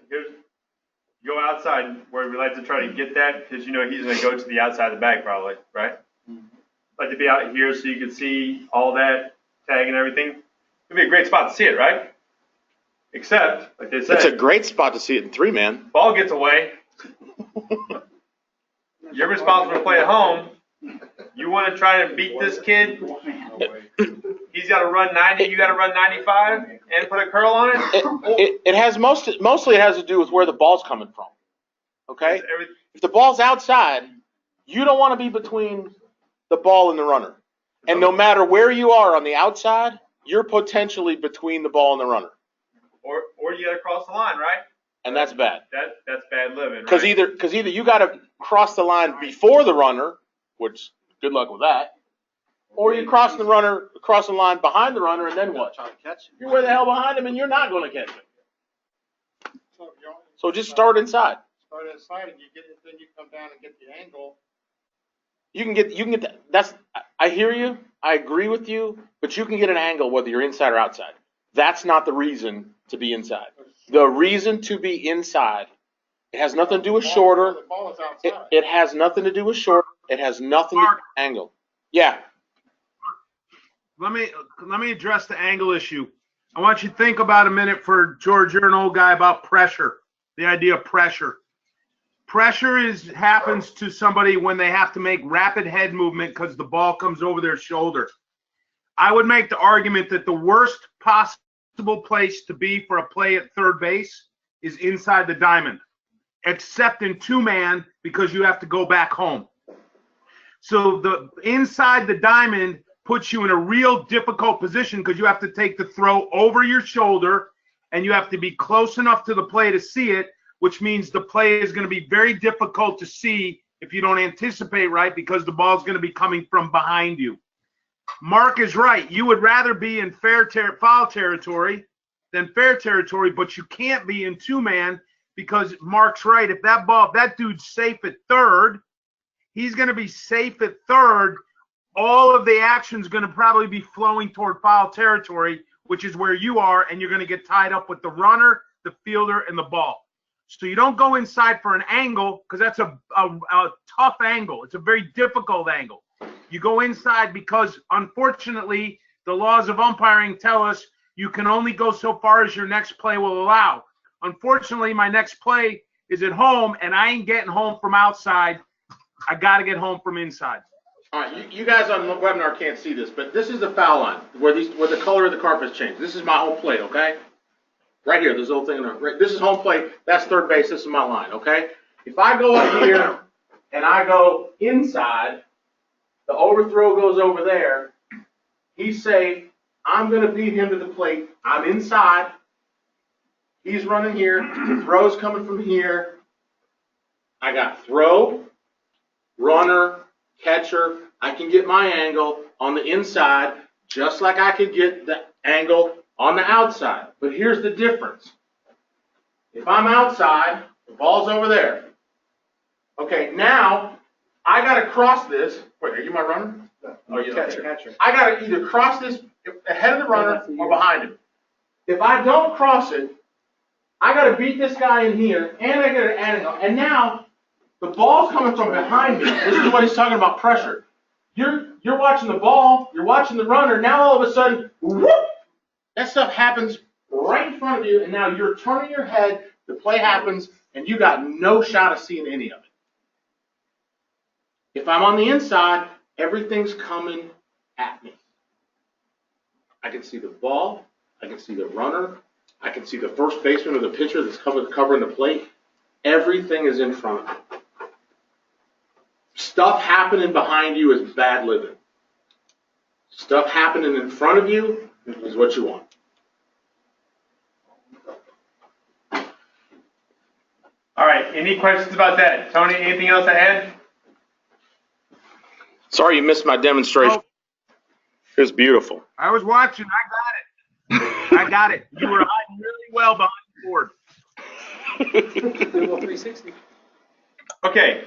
go outside where we like to try to get that because you know he's going to go to the outside of the bag probably, right? Like to be out here so you can see all that tag and everything. It'd be a great spot to see it, right? Except, like they said, It's a great spot to see it in 3-man. ball gets away. You're responsible to play at home. You want to try to beat this kid? He's got to run 90. You got to run 95 and put a curl on it. It has mostly it has to do with where the ball's coming from. Okay? If the ball's outside, you don't want to be between the ball and the runner. And no matter where you are on the outside, you're potentially between the ball and the runner. Or you got to cross the line, right? And that's bad. That's bad living, Because right? either you got to cross the line before the runner, which good luck with that, or you cross the line behind the runner, and then what? Try to catch it. You're way the hell behind him, and you're not going to catch it. So just start inside. Start inside and you get it, then you come down and get the angle. You can get that. That's. I hear you. I agree with you. But you can get an angle whether you're inside or outside. That's not the reason to be inside. The reason to be inside, it has nothing to do with shorter. The ball is outside. It has nothing to do with short. It has nothing to do with angle. Yeah. Let me address the angle issue. I want you to think about a minute for George. You're an old guy about pressure. The idea of pressure. Pressure happens to somebody when they have to make rapid head movement because the ball comes over their shoulder. I would make the argument that the worst possible place to be for a play at third base is inside the diamond, except in 2-man because you have to go back home. So the inside the diamond puts you in a real difficult position because you have to take the throw over your shoulder and you have to be close enough to the play to see it, which means the play is going to be very difficult to see if you don't anticipate right because the ball's going to be coming from behind you. Mark is right. You would rather be in foul territory than fair territory, but you can't be in 2-man because Mark's right. If that dude's safe at third, he's going to be safe at third. All of the action's going to probably be flowing toward foul territory, which is where you are, and you're going to get tied up with the runner, the fielder, and the ball. So you don't go inside for an angle because that's a tough angle. It's a very difficult angle. You go inside because, unfortunately, the laws of umpiring tell us you can only go so far as your next play will allow. Unfortunately, my next play is at home, and I ain't getting home from outside. I got to get home from inside. All right, you guys on the webinar can't see this, but this is the foul line where the color of the carpet's changed. This is my home plate, okay? Right here, this little thing. Right, this is home plate. That's third base. This is my line, okay? If I go up here and I go inside, the overthrow goes over there. He's safe. I'm going to beat him to the plate. I'm inside. He's running here. The throw's coming from here. I got throw, runner, catcher. I can get my angle on the inside just like I could get the angle on the outside. But here's the difference. If I'm outside, the ball's over there. Okay, now I got to cross this. Wait, are you my runner? Oh, you catcher. I got to either cross this ahead of the runner or behind him. If I don't cross it, I got to beat this guy in here, and I got to add it. And now the ball's coming from behind me. This is what he's talking about pressure. You're watching the ball, you're watching the runner. Now all of a sudden, whoop, that stuff happens right in front of you, and now you're turning your head. The play happens, and you got no shot of seeing any of it. If I'm on the inside, everything's coming at me. I can see the ball. I can see the runner. I can see the first baseman or the pitcher that's covering the plate. Everything is in front of me. Stuff happening behind you is bad living. Stuff happening in front of you is what you want. any questions about that? Tony, anything else to add? Sorry you missed my demonstration. It was beautiful. I was watching. I got it. You were hiding really well behind the board. 360. Okay,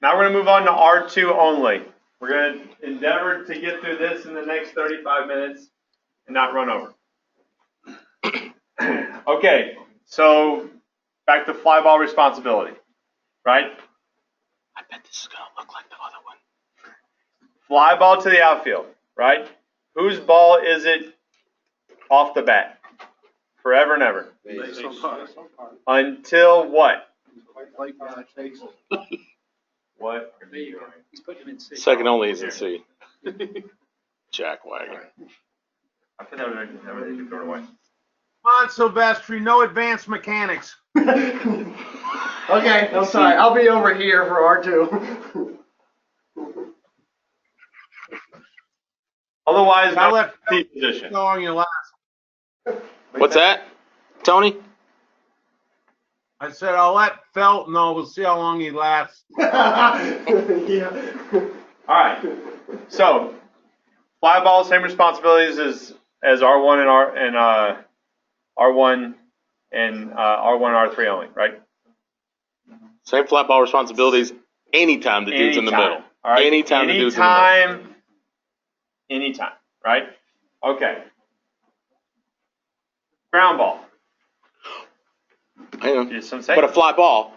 now we're going to move on to R2 only. We're going to endeavor to get through this in the next 35 minutes and not run over. Okay, so back to fly ball responsibility, right? I bet this is going to look like the other one. Fly ball to the outfield, right? Whose ball is it off the bat? Forever and ever. Until what? What are you doing? Second only is in C. Jackwagon. I think that was everything thrown away. Come on, Silvestri. No advanced mechanics. Okay, I'm sorry. I'll be over here for R2. Otherwise, I no left P position. how long you last. What's that, Tony? I said I'll let Felt know. We'll see how long he lasts. Yeah. All right. So, fly ball, same responsibilities as R1 and R1 and R1 R3 only, right? Same flat ball responsibilities anytime the dude's in the middle. All right. Anytime the dude's in the middle. Anytime, right? Okay. Ground ball. Hang on. Just some say. But a fly ball,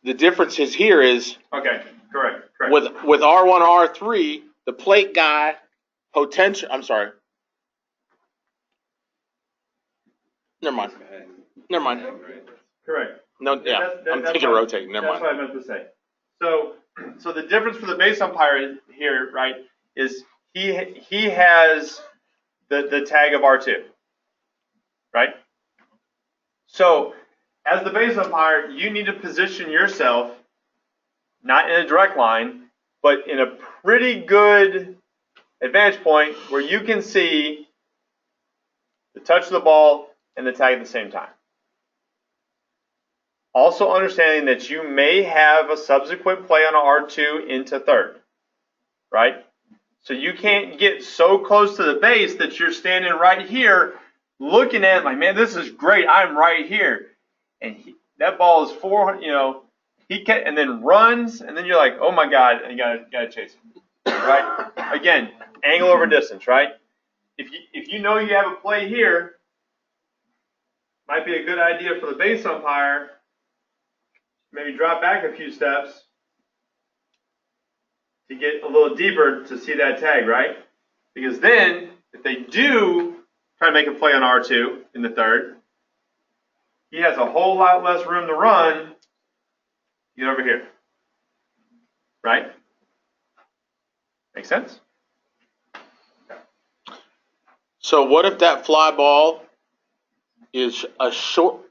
the difference is here is Okay, correct. with R1, R3, the plate guy potential. I'm sorry. Never mind. Correct. No, yeah, I'm thinking of rotating. Never mind. That's what I meant to say. So the difference for the base umpire here, right, is he has the tag of R2, right? So as the base umpire, you need to position yourself not in a direct line, but in a pretty good advantage point where you can see the touch of the ball and the tag at the same time. Also understanding that you may have a subsequent play on an R2 into third, right? So you can't get so close to the base that you're standing right here looking at it like, man, this is great. I'm right here. And that ball is 400, and then runs, and then you're like, oh my God, and you gotta chase him, right? Again, angle over distance, right? If you know you have a play here, might be a good idea for the base umpire, maybe drop back a few steps to get a little deeper to see that tag, right? Because then, if they do try to make a play on R2 in the third, he has a whole lot less room to run. Get over here, right? Make sense? So what if that fly ball is a short?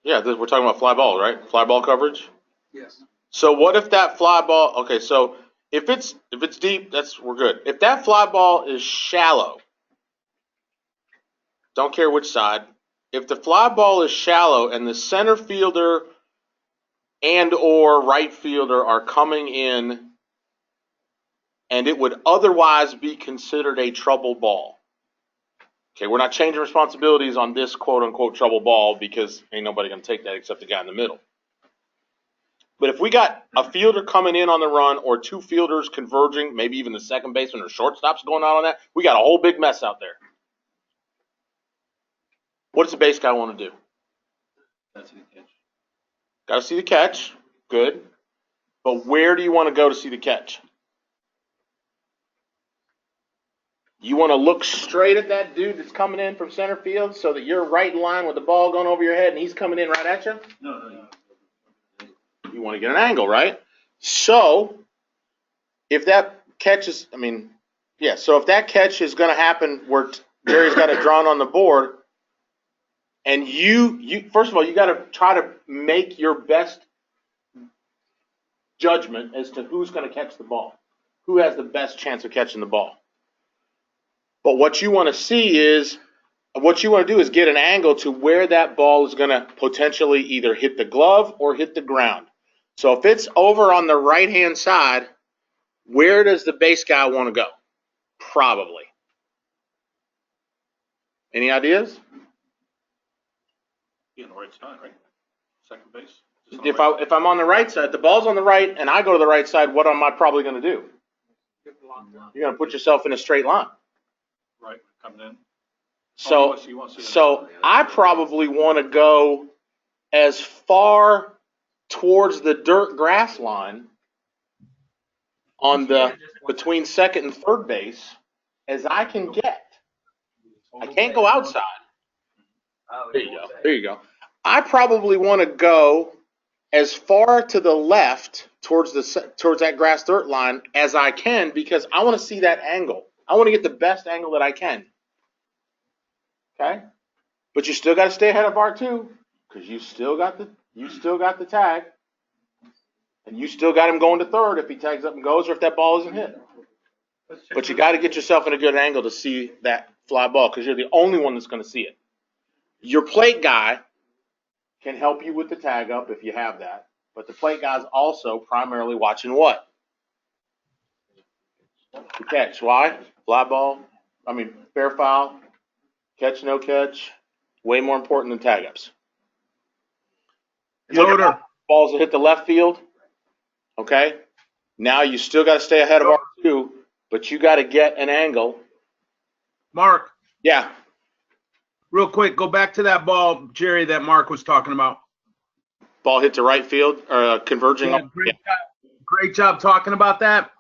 Yeah, we're talking about fly ball, right? Fly ball coverage. Yes. So what if that fly ball? Okay, so if it's deep, we're good. If that fly ball is shallow, don't care which side. If the fly ball is shallow and the center fielder and or right fielder are coming in, and it would otherwise be considered a trouble ball. Okay, we're not changing responsibilities on this quote-unquote trouble ball because ain't nobody going to take that except the guy in the middle. But if we got a fielder coming in on the run or two fielders converging, maybe even the second baseman or shortstop's going on that, we got a whole big mess out there. What does the base guy want to do? That's the catch. Got to see the catch. Good. But where do you want to go to see the catch? You want to look straight at that dude that's coming in from center field so that you're right in line with the ball going over your head and he's coming in right at you? No. You want to get an angle, right? So, if that catch is, so if that catch is going to happen where Jerry's got it drawn on the board, and you first of all, you got to try to make your best judgment as to who's going to catch the ball, who has the best chance of catching the ball. But what you want to see is, what you want to do is get an angle to where that ball is going to potentially either hit the glove or hit the ground. So if it's over on the right-hand side, where does the base guy want to go? Probably. Any ideas? Be on the right side, right? Second base. If I'm on the right side, the ball's on the right, and I go to the right side, what am I probably going to do? You're going to put yourself in a straight line. Right, coming in. So I probably want to go as far towards the dirt grass line on the between second and third base as I can get. I can't go outside. There you go. There you go. I probably want to go as far to the left towards that grass dirt line as I can because I want to see that angle. I want to get the best angle that I can. Okay? But you still got to stay ahead of R2 because you still got the tag. And you still got him going to third if he tags up and goes or if that ball isn't hit. But you got to get yourself in a good angle to see that fly ball because you're the only one that's going to see it. Your plate guy can help you with the tag up if you have that. But the plate guy's also primarily watching what? The catch. Why? Fly ball. Fair foul. Catch, no catch. Way more important than tag ups. Loader. Balls that hit the left field. Okay? Now you still got to stay ahead of R2, but you got to get an angle. Mark. Yeah. Real quick, go back to that ball, Jerry, that Mark was talking about. Ball hit to right field, or converging. Yeah, great job talking about that.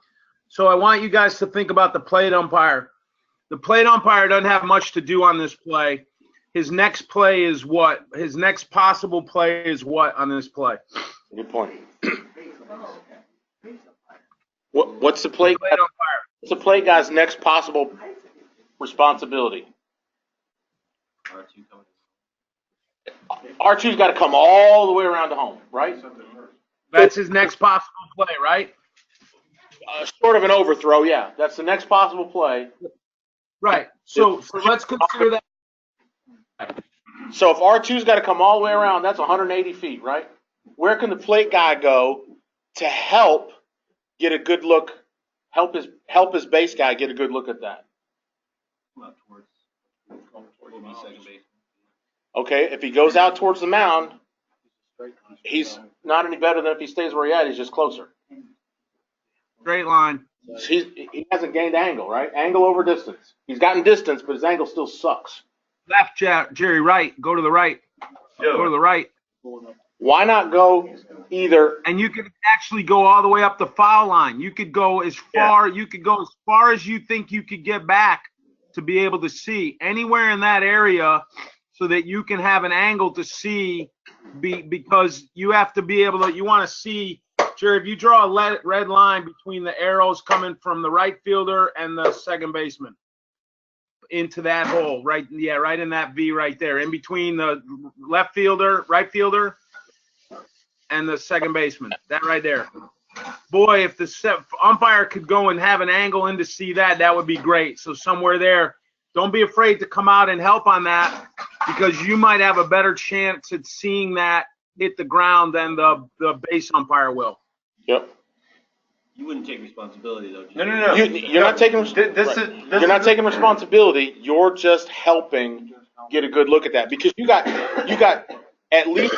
So I want you guys to think about the plate umpire. The plate umpire doesn't have much to do on this play. His next play is what? His next possible play is what on this play? Good point. What's the plate umpire? What's the plate guy's next possible responsibility? R2's got to come all the way around to home, right? That's his next possible play, right? Sort of an overthrow, yeah. That's the next possible play. Right. So let's consider that. So if R2's got to come all the way around, that's 180 feet, right? Where can the plate guy go to help get a good look, help his base guy get a good look at that? Okay, if he goes out towards the mound, he's not any better than if he stays where he's at. He's just closer. Straight line. He hasn't gained angle, right? Angle over distance. He's gotten distance, but his angle still sucks. Left, Jerry, right. Go to the right. Go to the right. Why not go either? And you could actually go all the way up the foul line. You could go as far. You could go as far as you think you could get back to be able to see anywhere in that area, so that you can have an angle to see. Because you have to be able to. You want to see. Jerry, if you draw a red line between the arrows coming from the right fielder and the second baseman into that hole, right? Yeah, right in that V right there, in between the left fielder, right fielder, and the second baseman. That right there. Boy, if the umpire could go and have an angle in to see that, that would be great. So somewhere there, don't be afraid to come out and help on that because you might have a better chance at seeing that hit the ground than the base umpire will. Yep. You wouldn't take responsibility though. No. You're not taking. You're not taking responsibility. You're just helping get a good look at that because you got at least,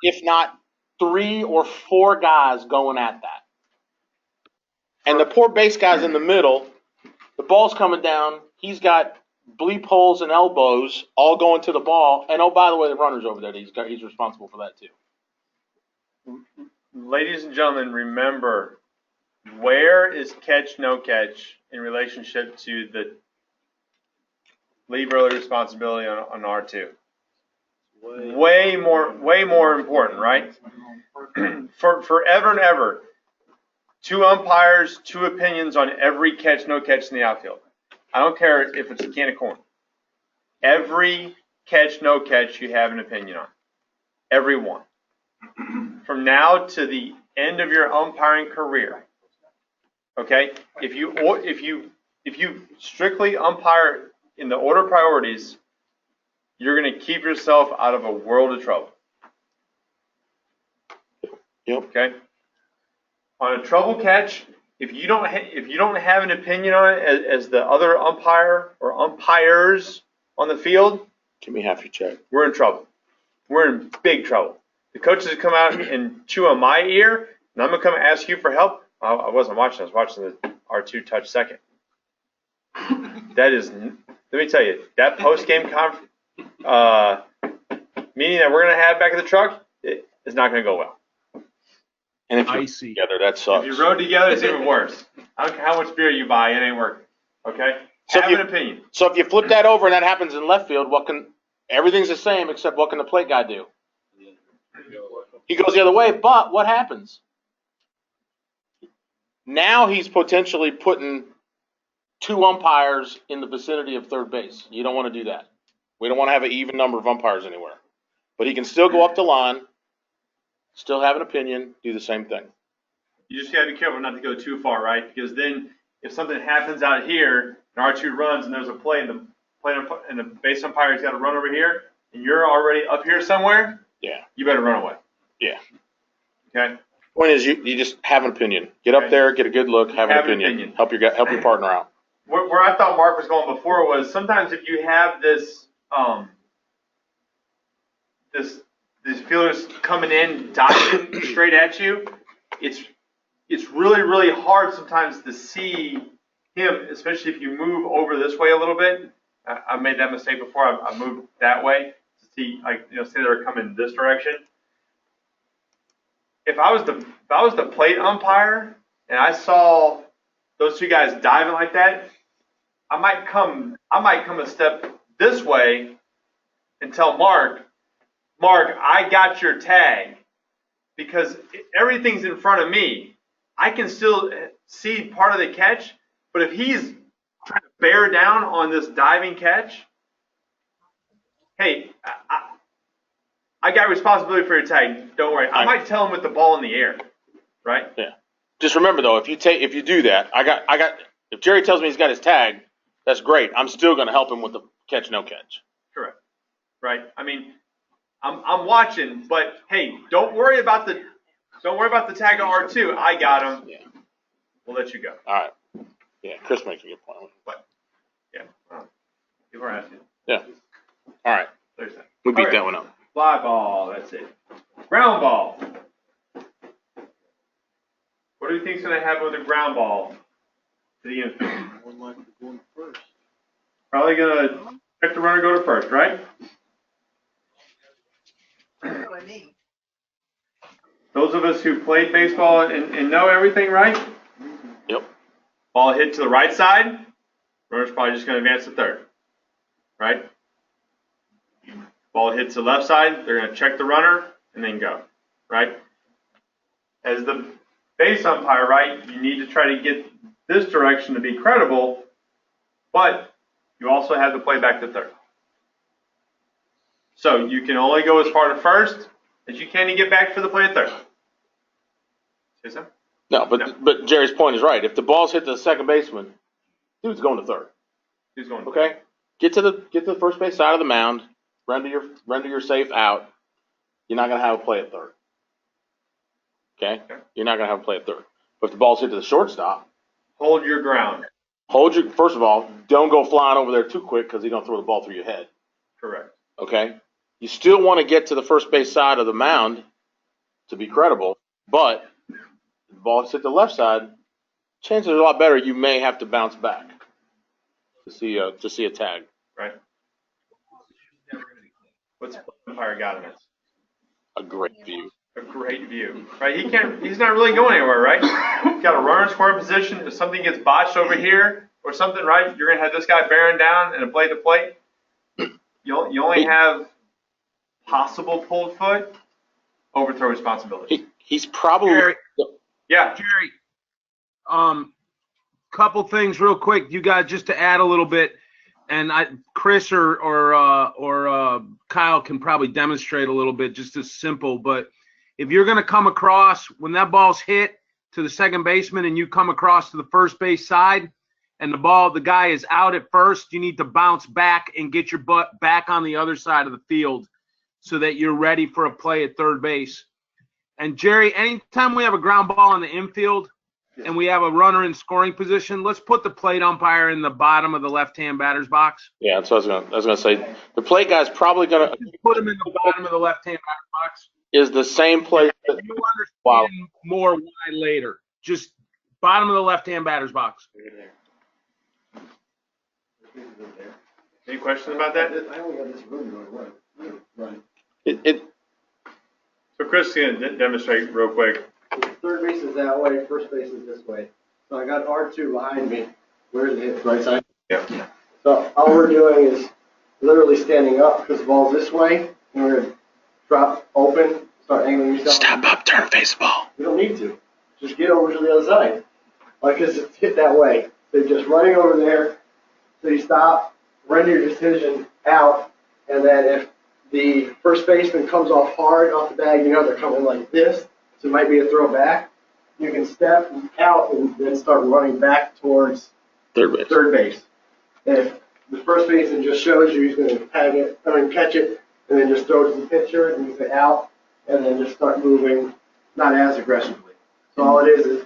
if not 3 or 4 guys going at that, and the poor base guy's in the middle. The ball's coming down. He's got bleep holes and elbows all going to the ball, and oh, by the way, the runner's over there. He's responsible for that too. Ladies and gentlemen, remember, where is catch, no catch in relationship to the leave early responsibility on R2? Way more important, right? Forever and ever, 2 umpires, 2 opinions on every catch, no catch in the outfield. I don't care if it's a can of corn. Every catch, no catch, you have an opinion on. Every one. From now to the end of your umpiring career, okay? If you strictly umpire in the order of priorities, you're going to keep yourself out of a world of trouble. Yep. Okay. On a trouble catch, if you don't have an opinion on it as the other umpire or umpires on the field, Give me half your check. we're in trouble. We're in big trouble. The coaches come out and chew on my ear, and I'm gonna come ask you for help. I wasn't watching. I was watching the R2 touch second. That is, let me tell you, that post-game meeting that we're gonna have back at the truck is not gonna go well. And if you're Icy. together, that sucks. If you rode together, it's even worse. I don't care how much beer you buy, it ain't working. Okay? So Have if an opinion. So if you flip that over and that happens in left field, everything's the same except what can the plate guy do? He goes the other way, but what happens? Now he's potentially putting 2 umpires in the vicinity of third base. You don't want to do that. We don't want to have an even number of umpires anywhere. But he can still go up the line, still have an opinion, do the same thing. You just gotta be careful not to go too far, right? Because then if something happens out here and R2 runs and there's a play and the base umpire's got to run over here and you're already up here somewhere, Yeah. you better run away. Yeah. Okay? Point is, you just have an opinion. Get up there, get a good look, have an opinion. Help your partner out. Where I thought Mark was going before was sometimes if you have these fielders coming in, diving straight at you, it's really, really hard sometimes to see him, especially if you move over this way a little bit. I've made that mistake before. I moved that way to see, say they're coming this direction. If I was the plate umpire and I saw those 2 guys diving like that, I might come a step this way and tell Mark, I got your tag because everything's in front of me. I can still see part of the catch, but if he's trying to bear down on this diving catch, hey, I got responsibility for your tag. Don't worry. I might tell him with the ball in the air, right? Yeah. Just remember though, if you do that, if Jerry tells me he's got his tag, that's great. I'm still going to help him with the catch, no catch. Correct. Right. I mean, I'm watching, but hey, don't worry about the tag of R2. I got him. Yeah. We'll let you go. All right. Yeah, Chris makes a good point. But yeah, people are asking. Yeah. All right. There's that. We beat Okay. that one up. Fly ball. That's it. Ground ball. What do you think's going to happen with a ground ball to the infield? One likely going first. Probably going to check the runner go to first, right? Those of us who played baseball and know everything, right? Yep. Ball hit to the right side, runner's probably just going to advance to third, right? Ball hits to the left side, they're going to check the runner and then go, right? As the base umpire, right, you need to try to get this direction to be credible, but you also have to play back to third. So you can only go as far to first as you can to get back for the play at third. See so? No, but Jerry's point is right. If the ball's hit the second baseman, dude's going to third. Who's going to Okay? third? Get to the first base side of the mound, render your safe out. You're not going to have a play at third. Okay? You're not going to have a play at third. But if the ball's hit to the shortstop, Hold your ground. first of all, don't go flying over there too quick because he's going to throw the ball through your head. Correct. Okay? You still want to get to the first base side of the mound to be credible, but if the ball's hit the left side, chances are a lot better you may have to bounce back to see a tag. Right. What's the umpire got in it? A great view. A great view. Right? He's not really going anywhere, right? He's got a runner scoring position. If something gets botched over here or something, right, you're going to have this guy bearing down and a plate to plate. You only have possible pulled foot, overthrow responsibility. He's probably Jerry. Yeah. Jerry, couple things real quick. You guys, just to add a little bit, and Chris or Kyle can probably demonstrate a little bit, just as simple. But if you're going to come across when that ball's hit to the second baseman and you come across to the first base side, and the guy is out at first, you need to bounce back and get your butt back on the other side of the field so that you're ready for a play at third base. And Jerry, anytime we have a ground ball in the infield and we have a runner in scoring position, let's put the plate umpire in the bottom of the left-hand batter's box. Yeah, that's what I was gonna say. The plate guy's probably gonna Put him in the bottom of the left-hand batter's box. is the same place. That, You understand more why later. Just bottom of the left-hand batter's box. Any questions about that? I only got this room going, right? So Chris is going to demonstrate real quick. Third base is that way, first base is this way. So I got R2 behind me. Where's it hit? Right side? Yeah. So all we're doing is literally standing up because the ball's this way. And we're going to drop open, start angling yourself. Step up, turn face ball. You don't need to. Just get over to the other side. Like, because it's hit that way. So you're just running over there. So you stop, render your decision out, and then if the first baseman comes off hard off the bag, you know they're coming like this, so it might be a throw back. You can step out and then start running back towards third base. And if the first baseman just shows you he's going to catch it, and then just throw it to the pitcher, and you say out, and then just start moving, not as aggressively. So all it is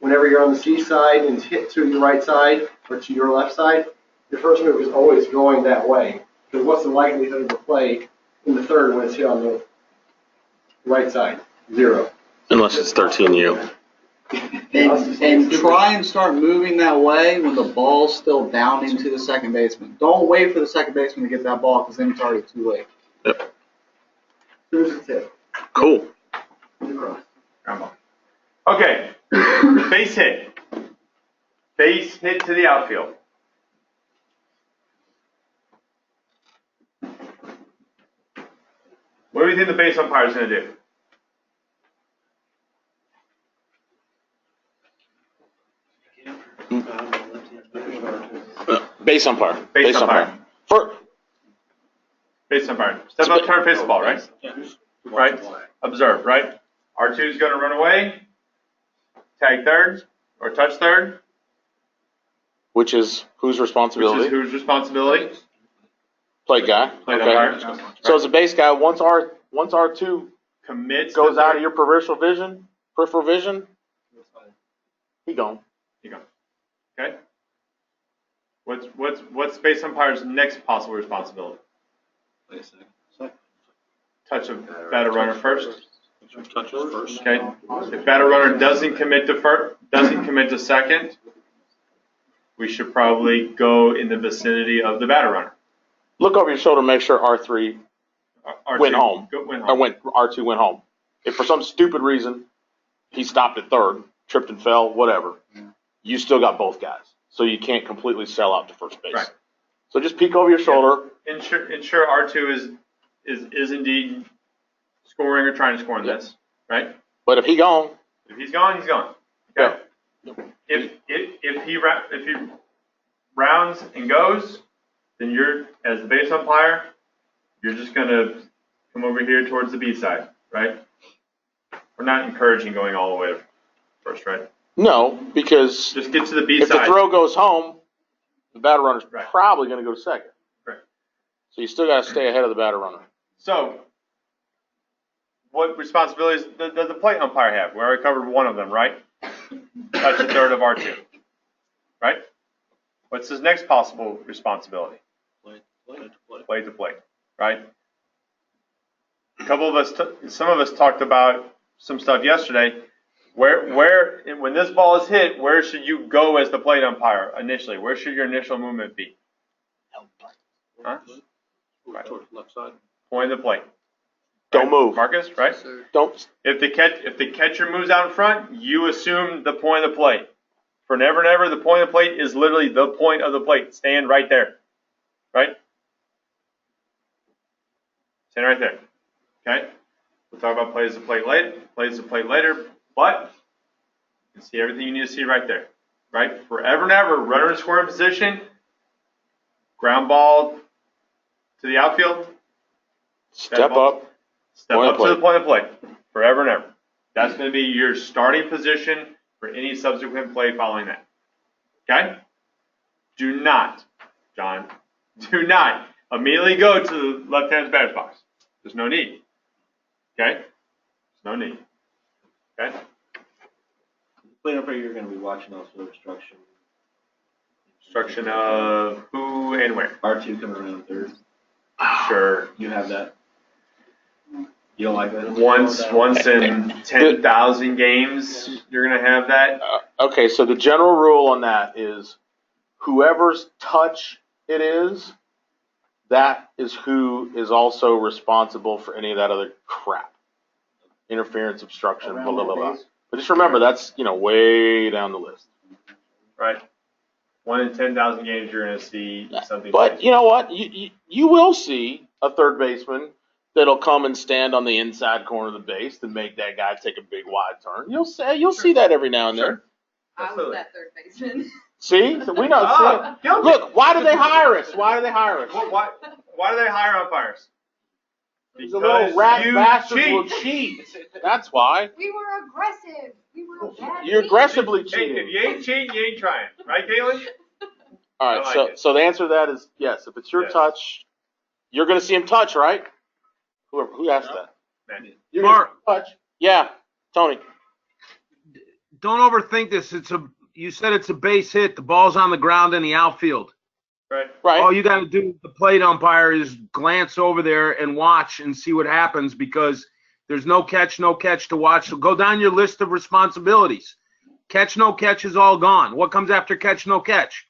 whenever you're on the C side and it's hit to your right side or to your left side, your first move is always going that way. Because what's the likelihood of a play in the third when it's hit on the right side? 0. Unless it's 13U. And try and start moving that way when the ball's still down into the second baseman. Don't wait for the second baseman to get that ball because then it's already too late. Yep. As soon as it's hit. Cool. Okay. Base hit. Base hit to the outfield. What do you think the base umpire is going to do? Base umpire. Base umpire. Base umpire. Step up, turn, face the ball, right? Right? Observe, right? R2 is going to run away, tag third, or touch third. Which is whose responsibility? Which is whose responsibility? Plate guy. Plate Okay. umpire. So as a base guy, once R2 Commits goes to out third. of your peripheral vision, he gone. You go. Okay. What's base umpire's next possible responsibility? Touch a batter runner first. Touches first. Okay. If batter runner doesn't commit to second, we should probably go in the vicinity of the batter runner. Look over your shoulder, make sure R3 R2 went home. Went Or home. R2 went home. If for some stupid reason he stopped at third, tripped and fell, whatever, you still got both guys. So you can't completely sell out to first base. Right. So just peek over your shoulder. Ensure R2 is indeed scoring or trying to score in this, right? But if he gone, If he's gone, he's gone. Okay. If he rounds and goes, then you're, as the base umpire, you're just going to come over here towards the B side, right? We're not encouraging going all the way to first, right? no, because Just get to the B if side. the throw goes home, the batter runner's Right. probably going to go to second. Right. So you still got to stay ahead of the batter runner. So, what responsibilities does the plate umpire have? We already covered one of them, right? Touch the third of R2, right? What's his next possible responsibility? Plate to plate, right? Some of us talked about some stuff yesterday. When this ball is hit, where should you go as the plate umpire initially? Where should your initial movement be? Huh? Right. Towards the left side. Point the plate. Don't move. Marcus, right? Don't. If the catcher moves out in front, you assume the point of the plate. For never and ever, the point of the plate is literally the point of the plate. Stand right there, right? Stand right there. Okay. We'll talk about plays to plate later. But you can see everything you need to see right there, right? Forever and ever, runner in scoring position, ground ball to the outfield. Step up. Step Point up of to play. the point of play, forever and ever. That's going to be your starting position for any subsequent play following that. Okay? do not, John, do not immediately go to the left-hand batter's box. There's no need. Okay? There's no need. Okay? Plate umpire, you're gonna be watching also obstruction. Instruction of who and where. R2 coming around third. Sure. You have that. You don't like that? Once in 10,000 games, you're gonna have that. Okay, so the general rule on that is whoever's touch it is, that is who is also responsible for any of that other crap. Interference, obstruction, blah, blah, blah, blah. But just remember, that's, way down the list. Right. 1 in 10,000 games, you're gonna see something. But you know what? You will see a third baseman that'll come and stand on the inside corner of the base to make that guy take a big wide turn. You'll see that every now and then. Sure. I was that third baseman. See? So we know. Look, why do they hire us? Why do they hire us? Well, why do they hire umpires? Because a little rat bastard will cheat. That's why. We were aggressive. We were bad. You're aggressively Hey, cheating. if you ain't cheating, you ain't trying. Right, Caitlin? All I right, like so the answer to that is yes. If it's your Yes. touch, you're going to see him touch, right? Who asked that? Man. You're gonna Mark, see him touch. Yeah, Tony. don't overthink this. You said it's a base hit. The ball's on the ground in the outfield. Right. Right. All you got to do, the plate umpire, is glance over there and watch and see what happens, because there's no catch to watch. So go down your list of responsibilities. Catch, no catch is all gone. What comes after catch, no catch?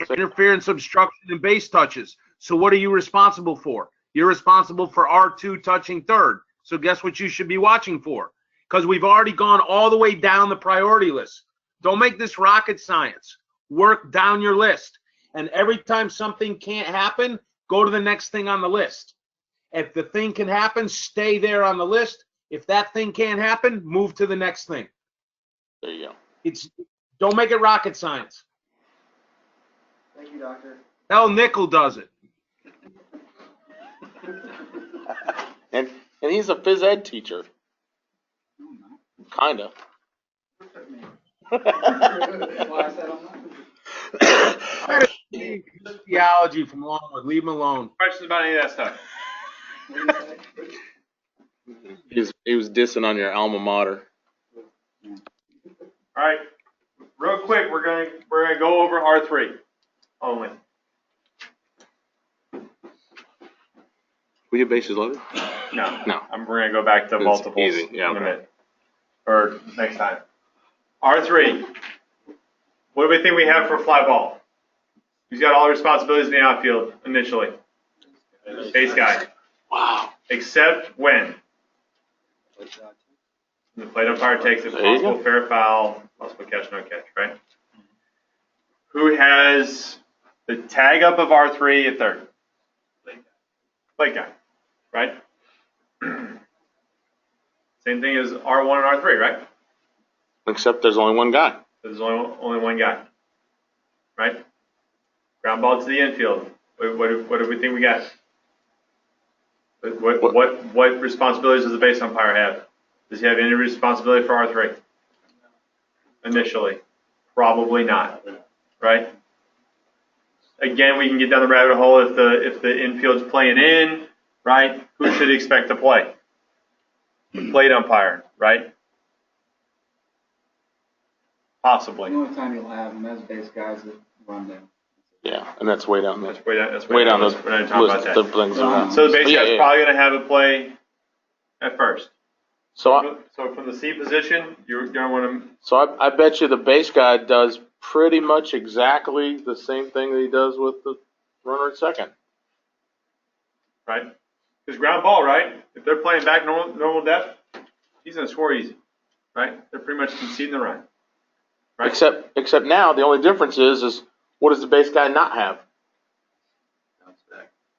Interference, obstruction, and base touches. So what are you responsible for? You're responsible for R2 touching third. So guess what you should be watching for? Because we've already gone all the way down the priority list. Don't make this rocket science. Work down your list. And every time something can't happen, go to the next thing on the list. If the thing can happen, stay there on the list. If that thing can't happen, move to the next thing. There you go. Don't make it rocket science. Thank you, doctor. Hell, Nickel does it. And he's a phys ed teacher. Kinda. Theology from Longwood. Leave him alone. Questions about any of that stuff? He was dissing on your alma mater. All right. Real quick, we're gonna go over R3 only. We get bases loaded? No. No. We're gonna go back to It's multiples easy. Yeah, in a okay. minute. Or next time. R3. What do we think we have for fly ball? He's got all the responsibilities in the outfield initially. Base guy. Wow. Except when the plate umpire takes it, There you possible go. fair foul, possible catch, no catch, right? Who has the tag up of R3 at third? Plate guy, right? Same thing as R1 and R3, right? Except there's only one guy. There's only one guy, right? Ground ball to the infield. What do we think we got? What responsibilities does the base umpire have? Does he have any responsibility for R3? Initially, probably not, right? Again, we can get down the rabbit hole if the infield's playing in, right? Who should he expect to play? The plate umpire, right? Possibly. The only time you'll have them as base guys that run down. Yeah, and that's way down there. That's way Way down the We're not talking about list that. of things around. So the base But yeah, guy's yeah. probably going to have a play at first. So from the C position, you're going to want to. So I bet you the base guy does pretty much exactly the same thing that he does with the runner at second. Right? Because ground ball, right? If they're playing back normal depth, he's going to score easy. Right? They're pretty much conceding the run. Right? Except now the only difference is what does the base guy not have?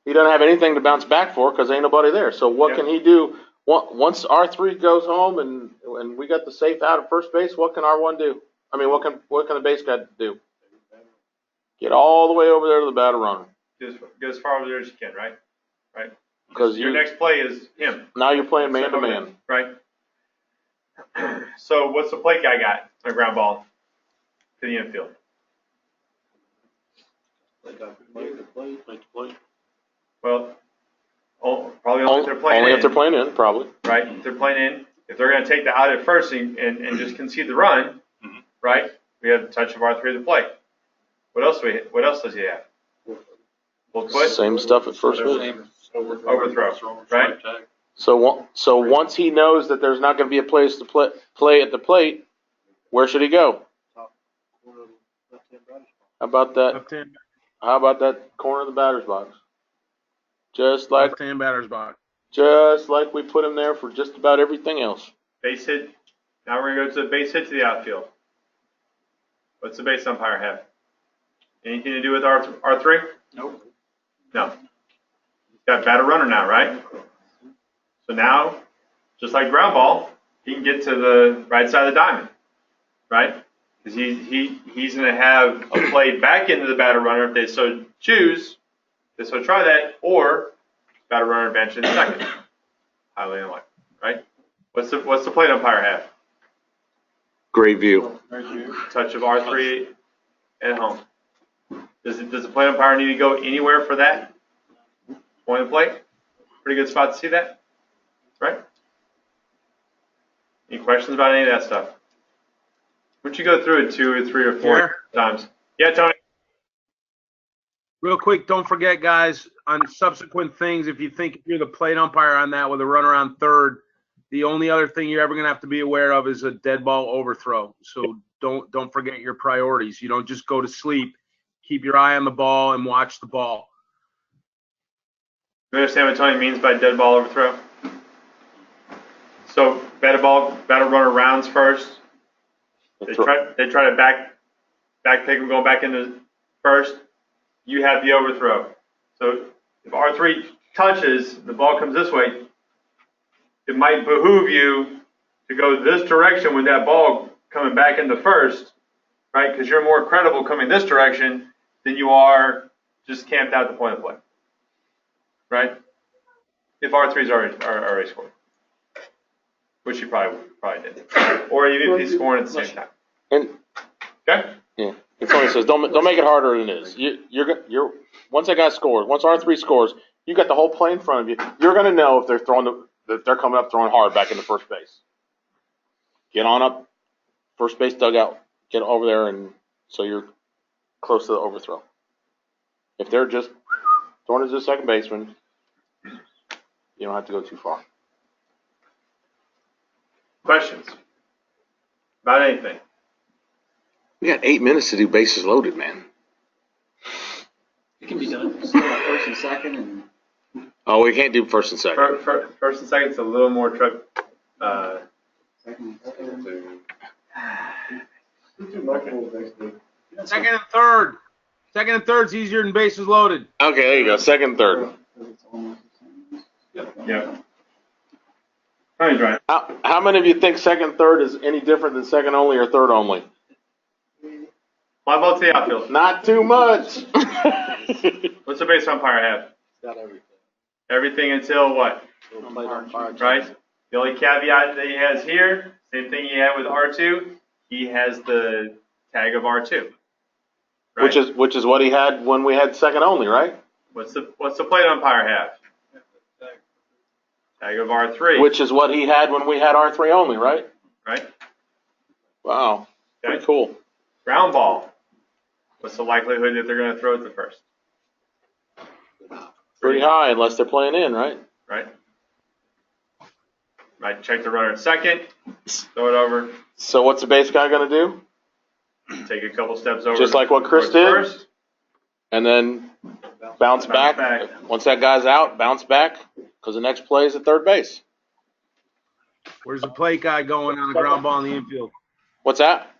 He doesn't have anything to bounce back for because ain't nobody there. So what can he do? Once R3 goes home and we got the safe out at first base, what can R1 do? I mean, what can the base guy do? Get all the way over there to the batter runner. Get as far over there as you can, right? Right? Because your next play is him. Now you're playing man to man. Right? So what's the plate guy got on a ground ball to the infield? Well, probably only if they're playing Only in. if they're playing in, probably. Right? If they're playing in, if they're going to take the out at first and just concede the run, right? We have touch of R3 of the plate. What else does he have? Full foot. Same stuff at first base. Overthrow, right? So once he knows that there's not going to be a place to play at the plate, where should he go? How about that? Left-hand, How about that corner of the batter's box? Just like left-hand batter's box. we put him there for just about everything else. Base hit. Now we're going to go to the base hit to the outfield. What's the base umpire have? Anything to do with R3? Nope. No. He's got batter runner now, right? So now, just like ground ball, he can get to the right side of the diamond, right? Because he's going to have a play back into the batter runner if they so choose. They so try that, or batter runner advantage in second. Highly unlikely, right? What's the plate umpire have? Great view. Touch of R3 at home. Does the plate umpire need to go anywhere for that? Point of plate? Pretty good spot to see that, right? Any questions about any of that stuff? Why don't you go through it 2 or 3 or 4 times? Yeah, Tony. Real quick, don't forget, guys, on subsequent things, if you're the plate umpire on that with a runner on third, the only other thing you're ever going to have to be aware of is a dead ball overthrow. So don't forget your priorities. You don't just go to sleep. Keep your eye on the ball and watch the ball. You understand what Tony means by dead ball overthrow? So batter runner rounds first. They try to back pick him going back into first. You have the overthrow. So if R3 touches, the ball comes this way, it might behoove you to go this direction with that ball coming back into first, right? Because you're more credible coming this direction than you are just camped out at the point of play, right? If R3's already scored, which he probably did, or even if he's scoring at the same time. And okay. Yeah. And Tony says, don't make it harder than it is. You're once that guy scores, once R3 scores, you got the whole play in front of you. You're going to know if they're coming up throwing hard back into first base. Get on up, first base dugout, get over there, and so you're close to the overthrow. If they're just throwing it to the second baseman, you don't have to go too far. Questions about anything? We got 8 minutes to do bases loaded, man. It can be done. First and second, and Oh, we can't do first and second. First and second's a little more truck. second. Second and third. Second and third's easier than bases loaded. Okay, there you go. Second, third. Yeah. Tony's right. How many of you think second, third is any different than second only or third only? Fly ball to the outfield. Not too much. What's the base umpire have? Got everything. Everything until what? Right? The only caveat that he has here, same thing he had with R2, he has the tag of R2. Right? Which is what he had when we had second only, right? What's the plate umpire have? Tag of R3. Which is what he had when we had R3 only, right? Right? Wow. Okay. Pretty cool. Ground ball. What's the likelihood that they're going to throw it to first? Pretty high unless they're playing in, right? Right? Right, check the runner at second, throw it over, So what's the base guy going to do? take a couple steps over. Just like what Chris towards did? First. And then bounce back. Once that guy's out, bounce back because the next play is at third base. Where's the plate guy going on a ground ball in the infield? What's that?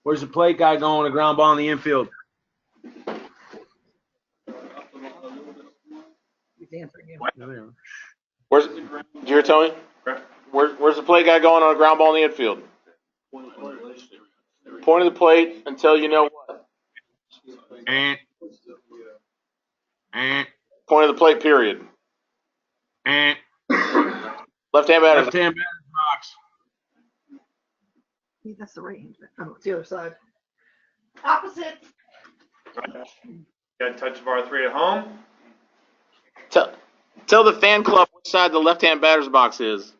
Where's the plate guy going on a ground ball in the infield? Where's? Did you hear Tony? Where's the plate guy going on a ground ball in the infield? Point of the plate until you know what. Point of the plate. Period. Left-hand batter. Left-hand batter's box. That's the right hand. Oh, it's the other side. Opposite. Got touch of R3 at home. Tell the fan club which side the left-hand batter's box is.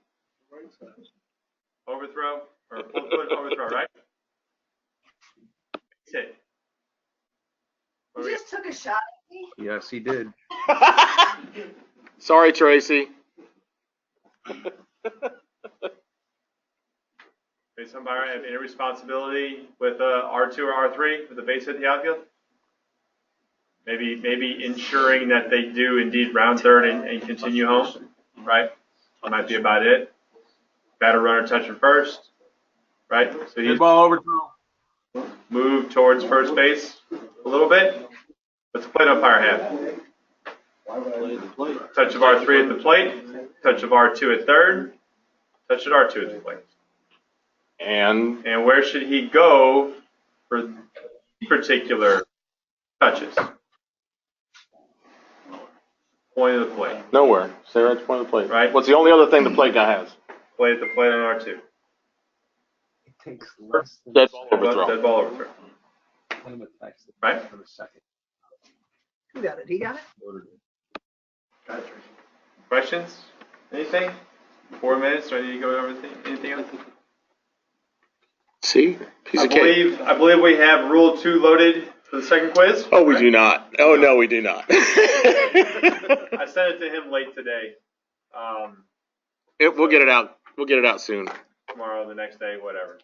Overthrow, or full foot overthrow, right? Hit. You just took a shot at me? Yes, he did. Sorry, Tracy. Base umpire have any responsibility with R2 or R3 with the base hit the outfield? Maybe ensuring that they do indeed round third and continue home, right? That might be about it. Batter runner touching first, right? So Good ball overthrow. move towards first base a little bit. What's the plate umpire have? Touch of R3 at the plate, touch of R2 at third, touch at R2 at the plate. And where should he go for particular touches? Point of the plate. nowhere. Stay right at the point of the plate. Right. What's the only other thing the plate guy has? Play at the plate on R2. It takes less than Dead ball overthrow. Dead ball overthrow. Send him a text Right. for a second. Who got it? He got it? Questions? Anything? 4 minutes, do I need to go over anything else? See? Piece of cake. I believe we have Rule 2 loaded for the second quiz. Oh, we do not. Oh, no, we do not. I sent it to him late today. We'll get it out. We'll get it out soon. Tomorrow, the next day, whatever.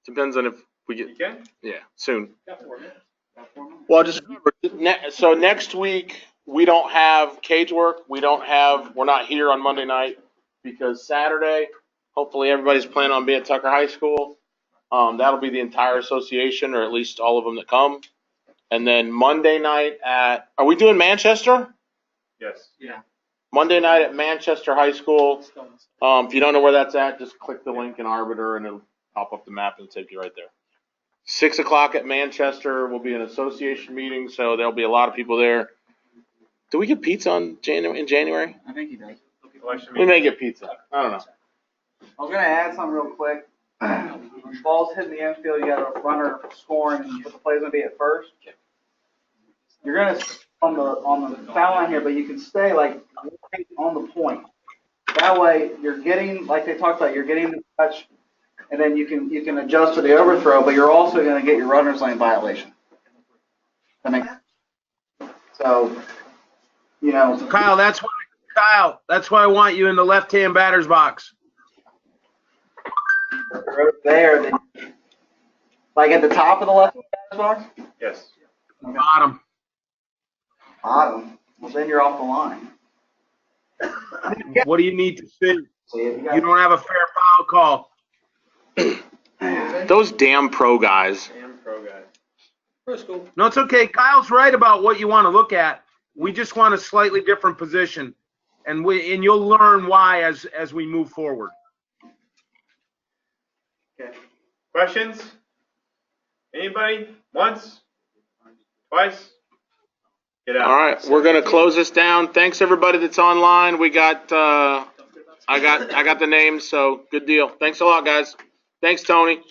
Depends on if we get. You can? Yeah, soon. Got 4 minutes. Well, just remember, so next week we don't have cage work. We're not here on Monday night because Saturday, hopefully everybody's planning on being at Tucker High School. That'll be the entire association, or at least all of them that come. And then Monday night are we doing Manchester? Yes. Yeah. Monday night at Manchester High School. If you don't know where that's at, just click the link in Arbiter and it'll pop up the map and take you right there. 6 o'clock at Manchester will be an association meeting, so there'll be a lot of people there. Do we get pizza in January? I think he does. We may get pizza. I don't know. I was gonna add something real quick. Ball's hitting the infield, you got a runner scoring, and the play's gonna be at first. You're gonna on the foul line here, but you can stay like on the point. That way, you're getting, like they talked about, you're getting the touch, and then you can adjust to the overthrow, but you're also gonna get your runner's lane violation. So, you know. Kyle, that's why I want you in the left-hand batter's box. Right there, then, like at the top of the left box? Yes. Bottom. Bottom? Well, then you're off the line. What do you need to see? You You don't have a fair foul call. Those damn pro guys. Damn pro guy. No, it's okay. Kyle's right about what you want to look at. We just want a slightly different position, and you'll learn why as we move forward. Okay. Questions? Anybody? Once? Twice? Get out. All right, we're gonna close this down. Thanks everybody that's online. We got I got the names, so good deal. Thanks a lot, guys. Thanks, Tony.